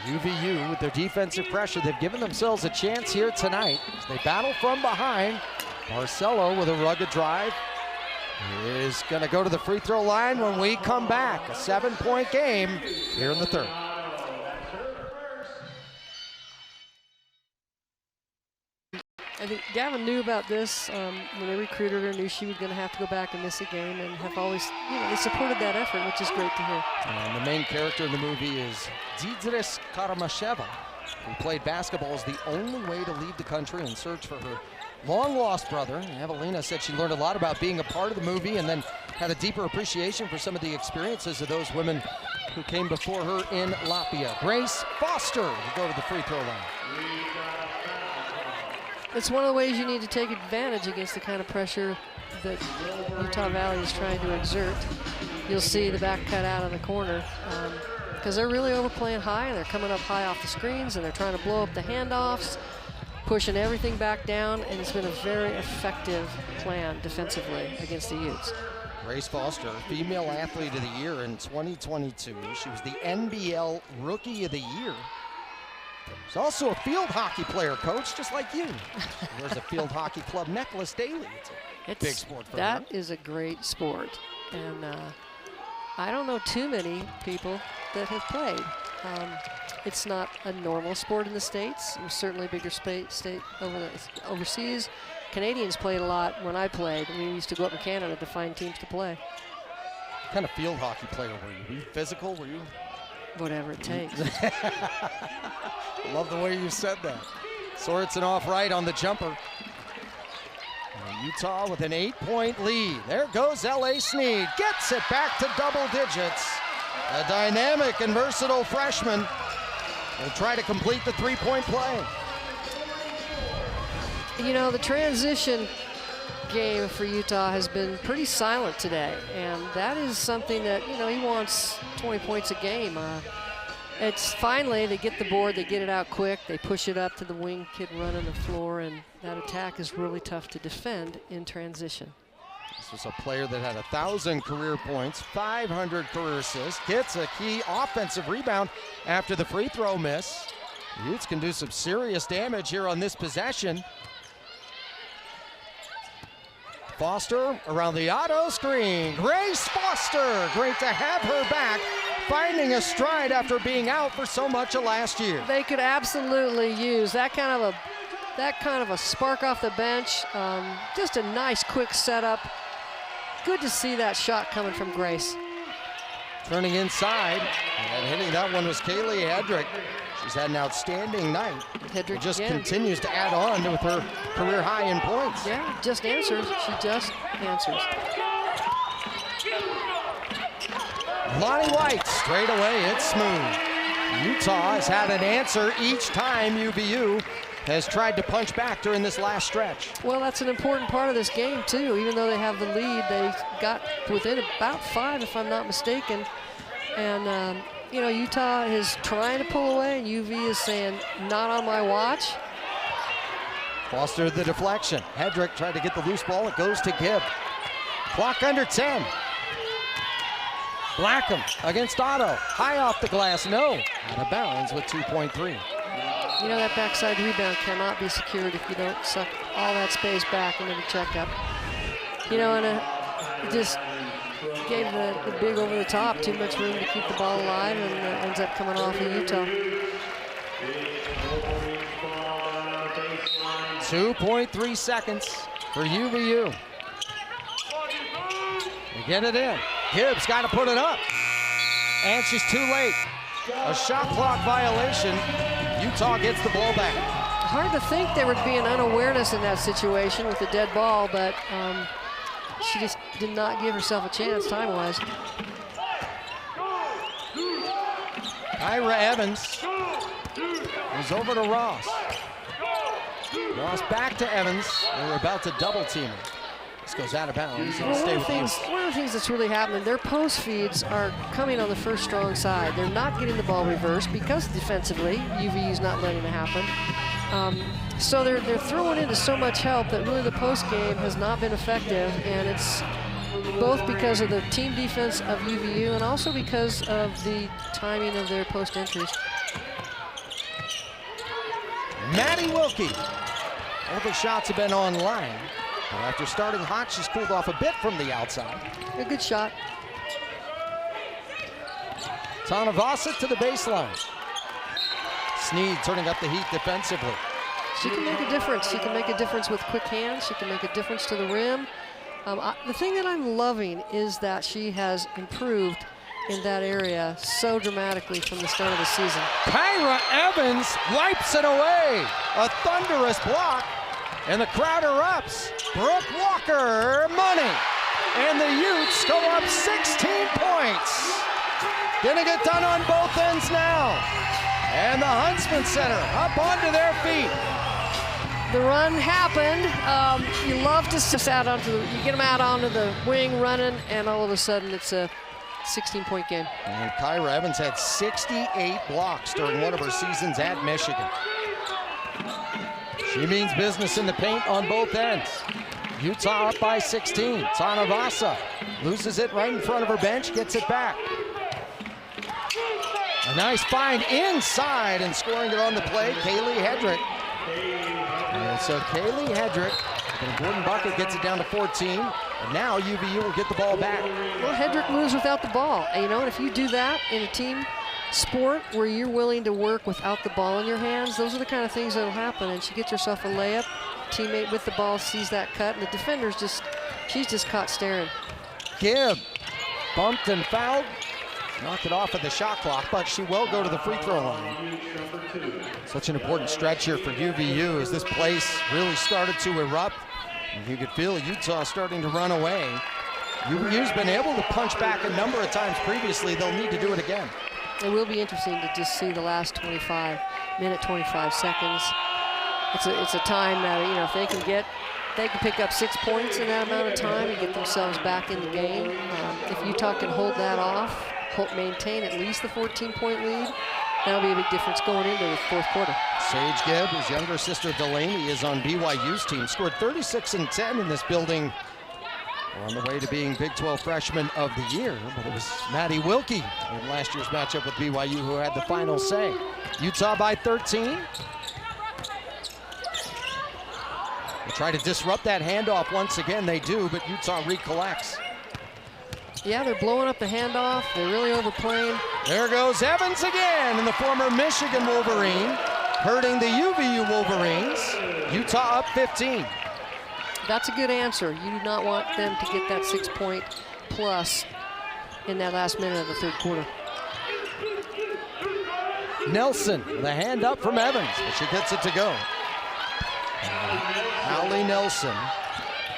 S1: UVU with their defensive pressure, they've given themselves a chance here tonight as they battle from behind. Marcelo with a rugged drive is going to go to the free throw line when we come back. A 7-point game here in the 3rd.
S2: I think Gavin knew about this when they recruited her, knew she was going to have to go back and miss a game, and have always, you know, they supported that effort, which is great to hear.
S1: And the main character in the movie is Dzidris Karamasheva, who played basketball as the only way to leave the country and search for her long-lost brother. Evelina said she learned a lot about being a part of the movie and then had a deeper appreciation for some of the experiences of those women who came before her in Latvia. Grace Foster will go to the free throw line.
S2: It's one of the ways you need to take advantage against the kind of pressure that Utah Valley is trying to exert. You'll see the back cut out of the corner because they're really overplaying high, and they're coming up high off the screens, and they're trying to blow up the handoffs, pushing everything back down, and it's been a very effective plan defensively against the Utes.
S1: Grace Foster, Female Athlete of the Year in 2022. She was the NBL Rookie of the Year. She's also a field hockey player, Coach, just like you. There's a field hockey club necklace daily. It's a big sport for her.
S2: That is a great sport, and I don't know too many people that have played. It's not a normal sport in the States. It was certainly a bigger state overseas. Canadians played a lot when I played. We used to go up in Canada to find teams to play.
S1: What kind of field hockey player were you? Were you physical? Were you?
S2: Whatever it takes.
S1: Love the way you said that. Sorensen off right on the jumper. And Utah with an 8-point lead. There goes L.A. Sneed. Gets it back to double digits. A dynamic and versatile freshman will try to complete the three-point play.
S2: You know, the transition game for Utah has been pretty silent today, and that is something that, you know, he wants 20 points a game. It's finally, they get the board, they get it out quick, they push it up to the wing kid running the floor, and that attack is really tough to defend in transition.
S1: This was a player that had 1,000 career points, 500 career assists, gets a key offensive rebound after the free throw miss. The Utes can do some serious damage here on this possession. Foster around the auto screen. Grace Foster, great to have her back, finding a stride after being out for so much of last year.
S2: They could absolutely use that kind of a spark off the bench. Just a nice quick setup. Good to see that shot coming from Grace.
S1: Turning inside, and hitting that one was Kaylee Hedrick. She's had an outstanding night.
S2: Hedrick
S1: just
S2: again
S1: continues to add on with her career high in points.
S2: Yeah, just answers. She just answers.
S1: Lonnie White, straight away, it's smooth. Utah has had an answer each time UVU has tried to punch back during this last stretch.
S2: Well, that's an important part of this game, too. Even though they have the lead, they got within about 5, if I'm not mistaken. And, you know, Utah is trying to pull away, and UV is saying, not on my watch.
S1: Foster the deflection. Hedrick tried to get the loose ball. It goes to Gibb. Clock under 10. Blackham against Otto. High off the glass, no. Out of bounds with 2.3.
S2: You know, that backside rebound cannot be secured if you don't suck all that space back into the checkup. You know, and it just gave the big over the top, too much room to keep the ball alive, and ends up coming off of Utah.
S1: 2.3 seconds for UVU. They get it in. Gibbs got to put it up. And she's too late. A shot clock violation. Utah gets the ball back.
S2: Hard to think there would be an unawareness in that situation with the dead ball, but she just did not give herself a chance time-wise.
S1: Ira Evans is over to Ross. Ross back to Evans. They were about to double team him. This goes out of bounds.
S2: Well, one of the things that's really happening, their post feeds are coming on the first strong side. They're not getting the ball reversed because defensively, UVU's not letting it happen. So they're throwing into so much help that really the post game has not been effective, and it's both because of the team defense of UVU and also because of the timing of their post entries.
S1: Maddie Wilkie. All the shots have been online. But after starting hot, she's cooled off a bit from the outside.
S2: A good shot.
S1: Tanavasa to the baseline. Sneed turning up the heat defensively.
S2: She can make a difference. She can make a difference with quick hands. She can make a difference to the rim. The thing that I'm loving is that she has improved in that area so dramatically from the start of the season.
S1: Kyra Evans wipes it away. A thunderous block. And the crowd erupts. Brooke Walker, money. And the Utes go up 16 points. Gonna get done on both ends now. And the Huntsman Center up onto their feet.
S2: The run happened. You love to sit out you get them out onto the wing running, and all of a sudden it's a 16-point game.
S1: And Kyra Evans had 68 blocks during one of her seasons at Michigan. She means business in the paint on both ends. Utah up by 16. Tanavasa loses it right in front of her bench, gets it back. A nice find inside and scoring it on the play, Kaylee Hedrick. And so Kaylee Hedrick, and Gordon Bucket gets it down to 14. And now UVU will get the ball back.
S2: Well, Hedrick moves without the ball. And, you know, and if you do that in a team sport where you're willing to work without the ball in your hands, those are the kind of things that'll happen. And she gets herself a layup. Teammate with the ball sees that cut, and the defender's she's just caught staring.
S1: Gibb bumped and fouled. Knocked it off of the shot clock, but she will go to the free throw line. Such an important stretch here for UVU as this place really started to erupt. And you could feel Utah starting to run away. UVU's been able to punch back a number of times previously. They'll need to do it again.
S2: It will be interesting to just see the last 25 seconds. It's a time that, you know, if they can pick up 6 points in that amount of time and get themselves back in the game. If Utah can hold that off, maintain at least the 14-point lead, that'll be a big difference going into the fourth quarter.
S1: Sage Gibb, his younger sister Delaney, is on BYU's team. Scored 36 and 10 in this building. On the way to being Big 12 Freshman of the Year, but it was Maddie Wilkie in last year's matchup with BYU who had the final say. Utah by 13. They try to disrupt that handoff once again. They do, but Utah recollects.
S2: Yeah, they're blowing up the handoff. They're really overplaying.
S1: There goes Evans again, and the former Michigan Wolverine, hurting the UVU Wolverines. Utah up 15.
S2: That's a good answer. You do not want them to get that 6-point plus in that last minute of the third quarter.
S1: Nelson, the hand up from Evans, but she gets it to go. Allie Nelson,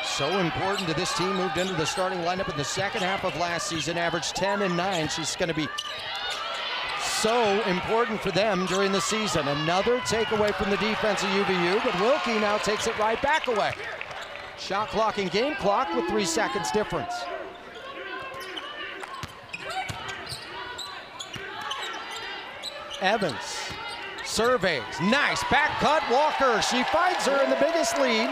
S1: so important to this team, moved into the starting lineup in the second half of last season, averaged 10 and 9. She's going to be so important for them during the season. Another takeaway from the defense of UVU, but Wilkie now takes it right back away. Shot clock and game clock with 3 seconds difference. Evans surveys, nice back cut, Walker. She finds her in the biggest lead,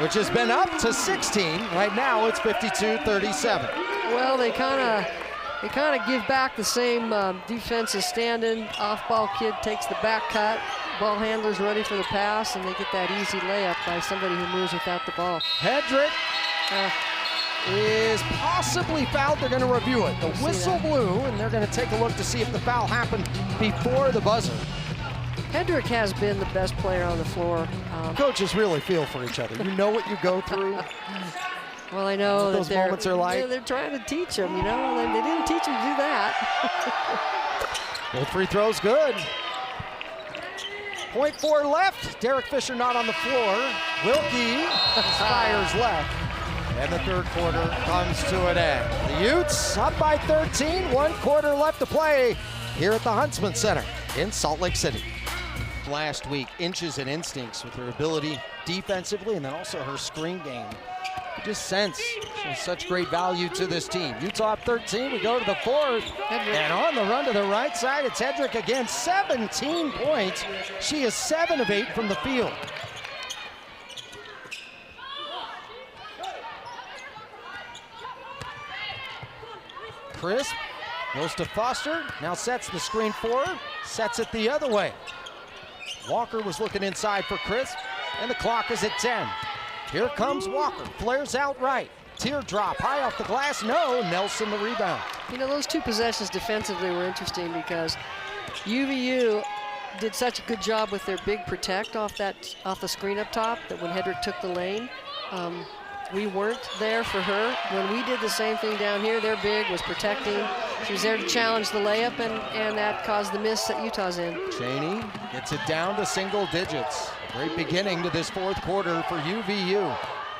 S1: which has been up to 16. Right now it's 52-37.
S2: Well, they kind of give back the same defense as standing. Off-ball kid takes the back cut. Ball handler's ready for the pass, and they get that easy layup by somebody who moves without the ball.
S1: Hedrick is possibly fouled. They're going to review it. The whistle blew, and they're going to take a look to see if the foul happened before the buzzer.
S2: Hedrick has been the best player on the floor.
S1: Coaches really feel for each other. You know what you go through.
S2: Well, I know
S1: those moments are like.
S2: They're trying to teach them, you know. They didn't teach them to do that.
S1: Both free throws good. 0.4 left. Derek Fisher not on the floor. Wilkie fires left. And the third quarter comes to an end. The Utes up by 13. 1 quarter left to play here at the Huntsman Center in Salt Lake City. Last week, inches and instincts with her ability defensively and then also her screen game. You just sense she has such great value to this team. Utah up 13, we go to the fourth. And on the run to the right side, it's Hedrick again, 17 points. She is 7 of 8 from the field. Crisp goes to Foster, now sets the screen for her, sets it the other way. Walker was looking inside for Crisp, and the clock is at 10. Here comes Walker, flares out right. Teardrop, high off the glass, no, Nelson the rebound.
S2: You know, those two possessions defensively were interesting because UVU did such a good job with their big protect off the screen up top that when Hedrick took the lane, we weren't there for her. When we did the same thing down here, their big was protecting She was there to challenge the layup, and that caused the miss that Utah's in.
S1: Cheney gets it down to single digits. Great beginning to this fourth quarter for UVU.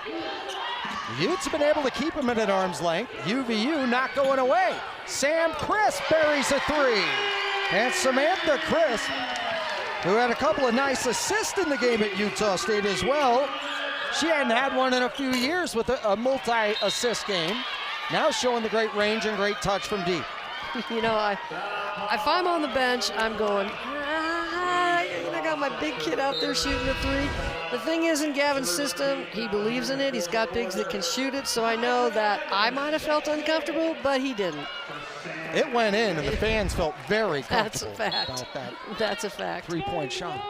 S1: The Utes have been able to keep them at an arm's length. UVU not going away. Sam Crisp buries a three. And Samantha Crisp, who had a couple of nice assists in the game at Utah State as well. She hadn't had one in a few years with a multi-assist game. Now showing the great range and great touch from deep.
S2: You know, if I'm on the bench, I'm going, I got my big kid out there shooting a three. The thing is, in Gavin's system, he believes in it. He's got bigs that can shoot it, so I know that I might have felt uncomfortable, but he didn't.
S1: It went in, and the fans felt very
S2: That's a
S1: comfortable
S2: fact.
S1: about that
S2: That's a fact.
S1: three-point shot.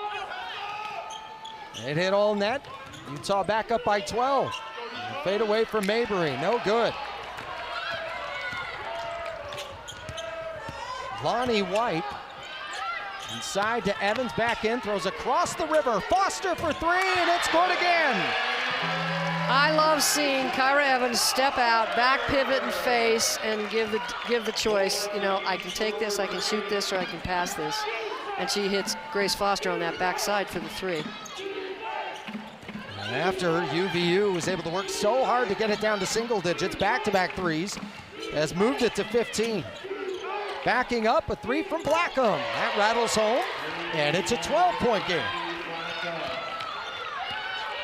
S1: It hit all net. Utah back up by 12. Fade away from Mabry, no good. Lonnie White inside to Evans, back in, throws across the river. Foster for three, and it's good again.
S2: I love seeing Kyra Evans step out, back pivot and face, and give the choice. You know, I can take this, I can shoot this, or I can pass this. And she hits Grace Foster on that backside for the three.
S1: And after UVU was able to work so hard to get it down to single digits, back-to-back threes, has moved it to 15. Backing up, a three from Blackham. That rattles home, and it's a 12-point game.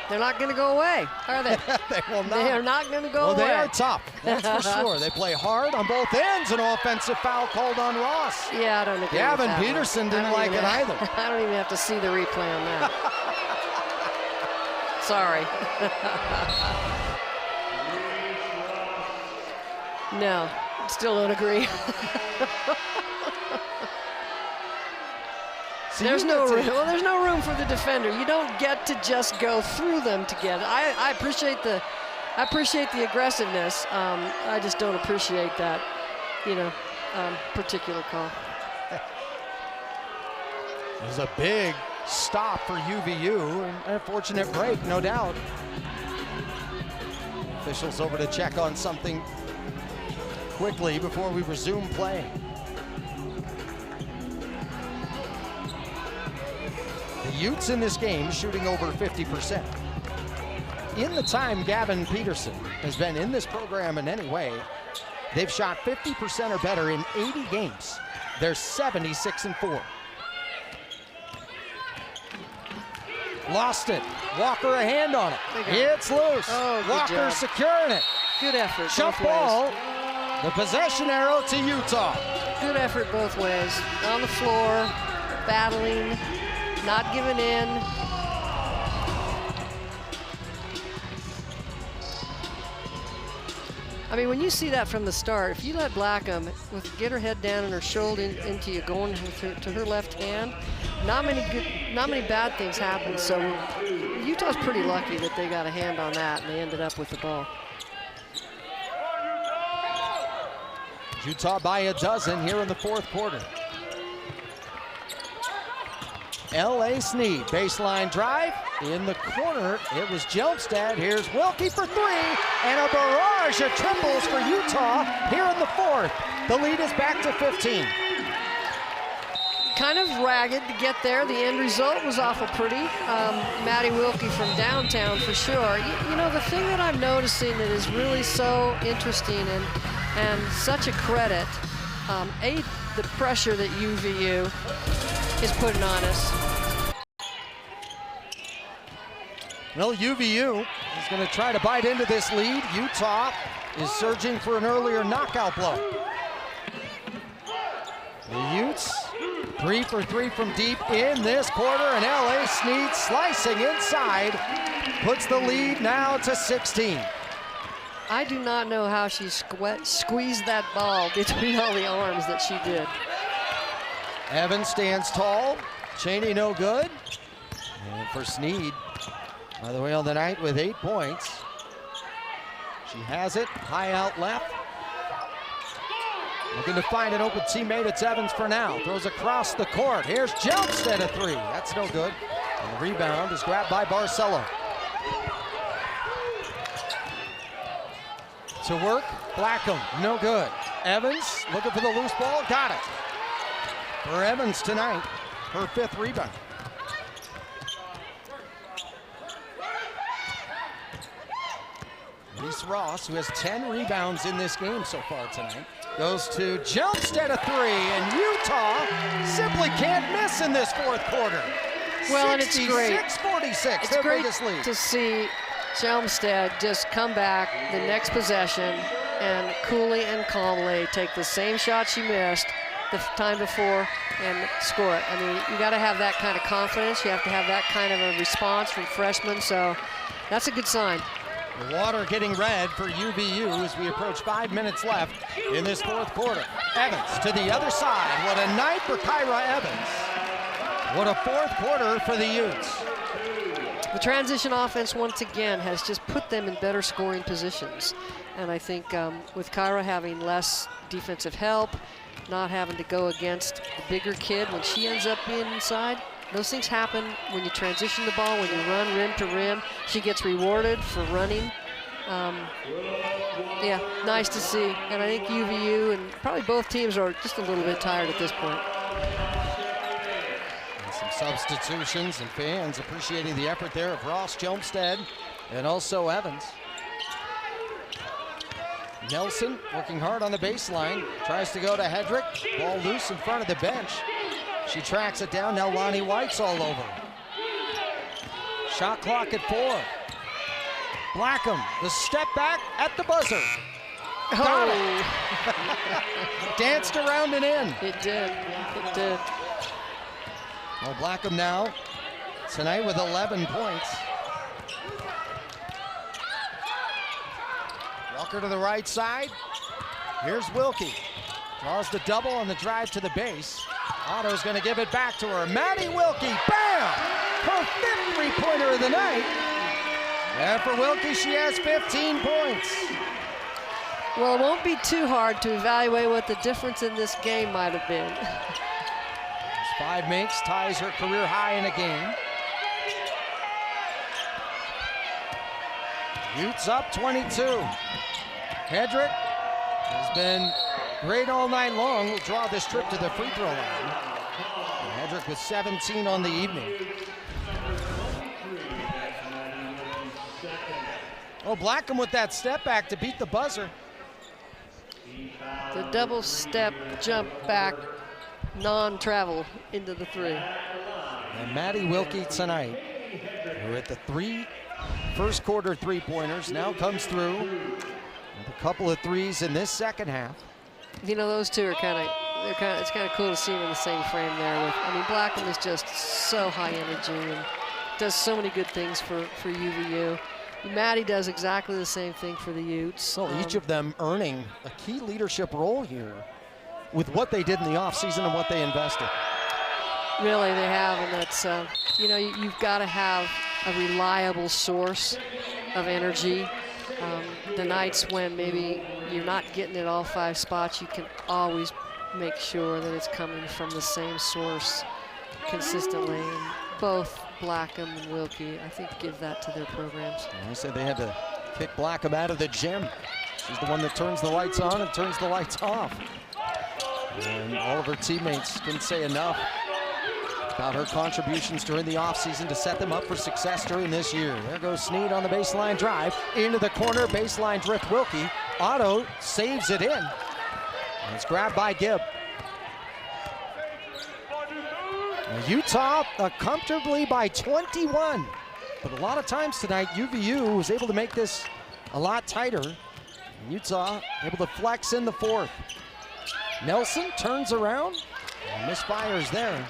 S2: They're not going to go away, are they?
S1: They will not.
S2: They are not going to go away.
S1: Well, they are tough, that's for sure. They play hard on both ends. An offensive foul called on Ross.
S2: Yeah, I don't agree
S1: Gavin
S2: with that
S1: Peterson
S2: one.
S1: didn't like it either.
S2: I don't even have to see the replay on that. Sorry. No, still don't agree. There's no room. Well, there's no room for the defender. You don't get to just go through them to get it. I appreciate the aggressiveness. I just don't appreciate that, particular call.
S1: It was a big stop for UVU, and a fortunate break, no doubt. Officials over to check on something quickly before we resume play. The Utes in this game shooting over 50%. In the time Gavin Peterson has been in this program in any way, they've shot 50% or better in 80 games. They're 76-4. Lost it. Walker a hand on it. It's loose.
S2: Oh,
S1: Walker securing it.
S2: Good effort.
S1: Jump ball. The possession arrow to Utah.
S2: Good effort both ways. On the floor, battling, not giving in. I mean, when you see that from the start, if you let Blackham get her head down and her shoulder into you, going to her left hand, not many bad things happen. So Utah's pretty lucky that they got a hand on that and they ended up with the ball.
S1: Utah by a dozen here in the fourth quarter. L.A. Snead, baseline drive, in the corner, it was Jelmstad. Here's Wilkie for three, and a barrage of triples for Utah here in the fourth. The lead is back to 15.
S2: Kind of ragged to get there. The end result was awful pretty. Maddie Wilkie from downtown for sure. You know, the thing that I'm noticing that is really so interesting and such a credit, the pressure that UVU is putting on us.
S1: Well, UVU is going to try to bite into this lead. Utah is surging for an earlier knockout blow. The Utes, 3 for 3 from deep in this quarter, and L.A. Snead slicing inside puts the lead now to 16.
S2: I do not know how she squeezed that ball between all the arms that she did.
S1: Evans stands tall. Cheney no good. And for Snead, by the way, on the night with 8 points. She has it, high out left. Looking to find an open teammate. It's Evans for now. Throws across the court. Here's Jelmstad a three. That's no good. And the rebound is grabbed by Barcelo. To work, Blackham, no good. Evans looking for the loose ball. Got it. For Evans tonight, her 5th rebound. Reese Ross, who has 10 rebounds in this game so far tonight, goes to Jelmstad a 3, and Utah simply can't miss in this 4th quarter.
S2: Well, and it's great.
S1: 66-46,
S2: It's
S1: their
S2: great
S1: biggest lead.
S2: to see Jelmstad just come back the next possession and coolly and calmly take the same shot she missed the time before and score it. I mean, you got to have that kind of confidence. You have to have that kind of a response from freshmen. So that's a good sign.
S1: The water getting red for UVU as we approach 5 minutes left in this 4th quarter. Evans to the other side. What a night for Kyra Evans. What a 4th quarter for the Utes.
S2: The transition offense, once again, has just put them in better scoring positions. And I think with Kyra having less defensive help, not having to go against the bigger kid when she ends up being inside, those things happen when you transition the ball, when you run rim to rim. She gets rewarded for running. Yeah, nice to see. And I think UVU and probably both teams are just a little bit tired at this point.
S1: And some substitutions and fans appreciating the effort there of Ross, Jelmstad, and also Evans. Nelson working hard on the baseline, tries to go to Hedrick. Ball loose in front of the bench. She tracks it down. Now Lonnie White's all over. Shot clock at 4. Blackham, the step back at the buzzer. Got it. Danced around and in.
S2: It did. It did.
S1: Well, Blackham now tonight with 11 points. Walker to the right side. Here's Wilkie. Draws the double on the drive to the base. Otto's going to give it back to her. Maddie Wilkie, bam! Her 5th three-pointer of the night. And for Wilkie, she has 15 points.
S2: Well, it won't be too hard to evaluate what the difference in this game might have been.
S1: 5 makes, ties her career high in a game. Utes up 22. Hedrick has been great all night long. Will draw this trip to the free throw line. And Hedrick with 17 on the evening. Oh, Blackham with that step back to beat the buzzer.
S2: The double step jump back, non-travel into the 3.
S1: And Maddie Wilkie tonight, who at the 3 first quarter three-pointers, now comes through with a couple of threes in this second half.
S2: You know, those two are it's kind of cool to see them in the same frame there. I mean, Blackham is just so high energy and does so many good things for UVU. Maddie does exactly the same thing for the Utes.
S1: So each of them earning a key leadership role here with what they did in the offseason and what they invested.
S2: Really, they have, and that's, you know, you've got to have a reliable source of energy. The nights when maybe you're not getting it all 5 spots, you can always make sure that it's coming from the same source consistently. And both Blackham and Wilkie, I think, give that to their programs.
S1: I said they had to kick Blackham out of the gym. She's the one that turns the lights on and turns the lights off. And all of her teammates couldn't say enough about her contributions during the offseason to set them up for success during this year. There goes Sneed on the baseline drive. Into the corner, baseline drift Wilkie. Otto saves it in. And it's grabbed by Gibb. Now Utah comfortably by 21. But a lot of times tonight, UVU was able to make this a lot tighter. And Utah able to flex in the 4th. Nelson turns around and misfires there.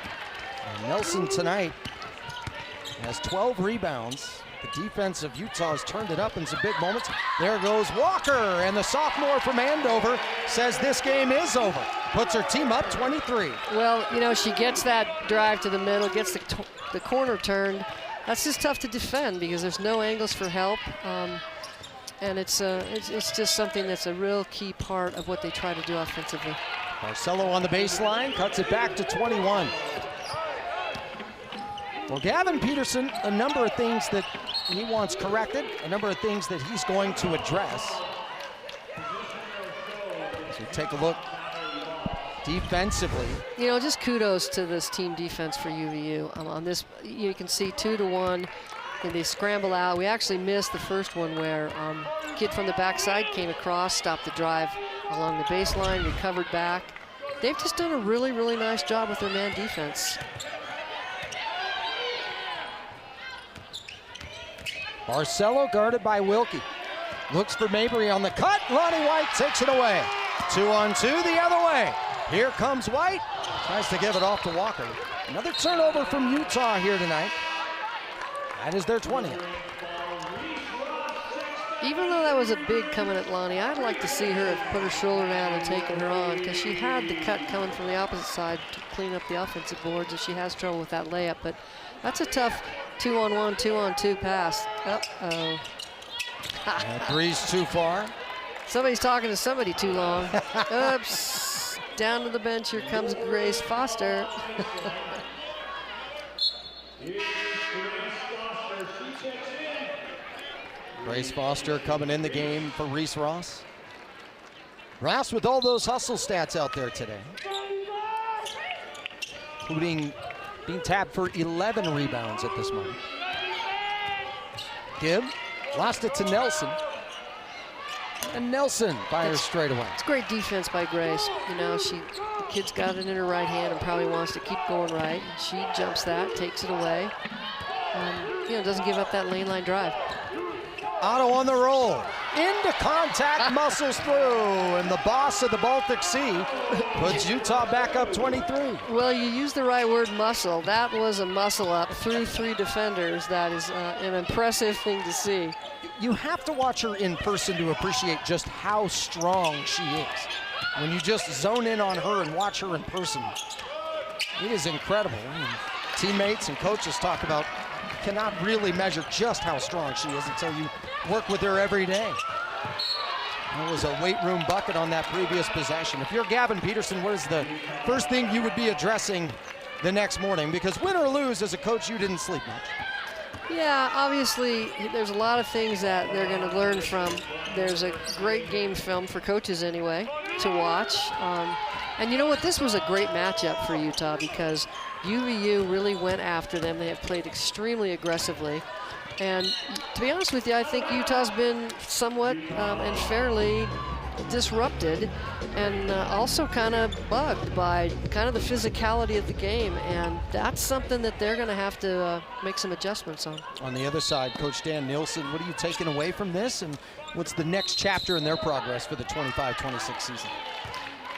S1: And Nelson tonight has 12 rebounds. The defense of Utah has turned it up in some big moments. There goes Walker, and the sophomore from Andover says this game is over. Puts her team up 23.
S2: Well, you know, she gets that drive to the middle, gets the corner turned. That's just tough to defend because there's no angles for help. And it's just something that's a real key part of what they try to do offensively.
S1: Marcello on the baseline, cuts it back to 21. Well, Gavin Peterson, a number of things that he wants corrected, a number of things that he's going to address. As So take a look defensively.
S2: You know, just kudos to this team defense for UVU. On this, you can see 2-1, and they scramble out. We actually missed the first one where kid from the backside came across, stopped the drive along the baseline, recovered back. They've just done a really, really nice job with their man defense.
S1: Barcelo guarded by Wilkie. Looks for Mabry on the cut. Lonnie White takes it away. 2-on-2 the other way. Here comes White. Tries to give it off to Walker. Another turnover from Utah here tonight. That is their 20th.
S2: Even though that was a big coming at Lonnie, I'd like to see her have put her shoulder down and taken her on, because she had the cut coming from the opposite side to clean up the offensive boards, and she has trouble with that layup. But that's a tough 2-on-1, 2-on-2 pass. Uh-oh.
S1: Three's too far.
S2: Somebody's talking to somebody too long. Oops. Down to the bench, here comes Grace Foster.
S1: Grace Foster coming in the game for Reese Ross. Ross with all those hustle stats out there today, including being tabbed for 11 rebounds at this moment. Gibb lost it to Nelson. And Nelson fires straight away.
S2: It's great defense by Grace. You know, the kid's got it in her right hand and probably wants to keep going right. She jumps that, takes it away. You know, doesn't give up that lane line drive.
S1: Otto on the roll. Into contact, muscles through, and the boss of the Baltic Sea puts Utah back up 23.
S2: Well, you used the right word, muscle. That was a muscle up through 3 defenders. That is an impressive thing to see.
S1: You have to watch her in person to appreciate just how strong she is. When you just zone in on her and watch her in person, it is incredible. And teammates and coaches talk about you cannot really measure just how strong she is until you work with her every day. There was a weight room bucket on that previous possession. If you're Gavin Peterson, what is the first thing you would be addressing the next morning? Because win or lose, as a coach, you didn't sleep much.
S2: Yeah, obviously, there's a lot of things that they're going to learn from. There's a great game film for coaches anyway to watch. And you know what? This was a great matchup for Utah because UVU really went after them. They have played extremely aggressively. And to be honest with you, I think Utah's been somewhat and fairly disrupted and also kind of bugged by kind of the physicality of the game. And that's something that they're going to have to make some adjustments on.
S1: On the other side, Coach Dan Nielsen, what are you taking away from this? And what's the next chapter in their progress for the 25-26 season?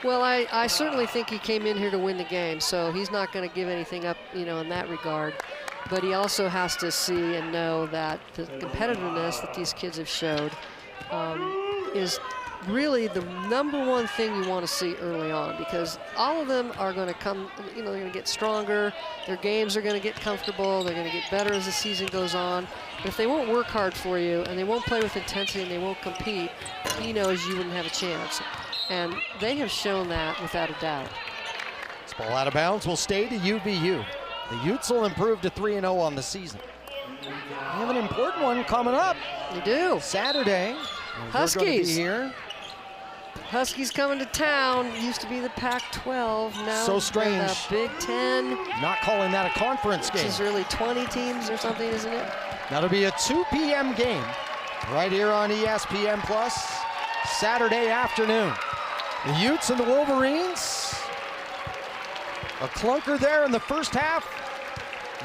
S2: Well, I certainly think he came in here to win the game, so he's not going to give anything up, you know, in that regard. But he also has to see and know that the competitiveness that these kids have showed is really the #1 thing you want to see early on, because all of them are going to come, you know, they're going to get stronger, their games are going to get comfortable, they're going to get better as the season goes on. But if they won't work hard for you and they won't play with intensity and they won't compete, he knows you wouldn't have a chance. And they have shown that without a doubt.
S1: This ball out of bounds will stay to UVU. The Utes will improve to 3-0 on the season. We have an important one coming up.
S2: You do.
S1: Saturday.
S2: Huskies.
S1: We're going to be here.
S2: Huskies coming to town. Used to be the Pac-12. Now
S1: so strange.
S2: The Big Ten.
S1: Not calling that a conference game.
S2: Which is really 20 teams or something, isn't it?
S1: That'll be a 2 p.m. game right here on ESPN Plus Saturday afternoon. The Utes and the Wolverines. A clunker there in the first half.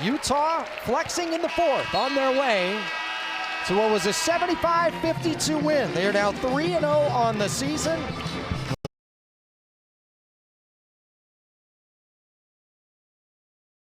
S1: Utah flexing in the fourth on their way to what was a 75-52 win. They are now 3-0 on the season.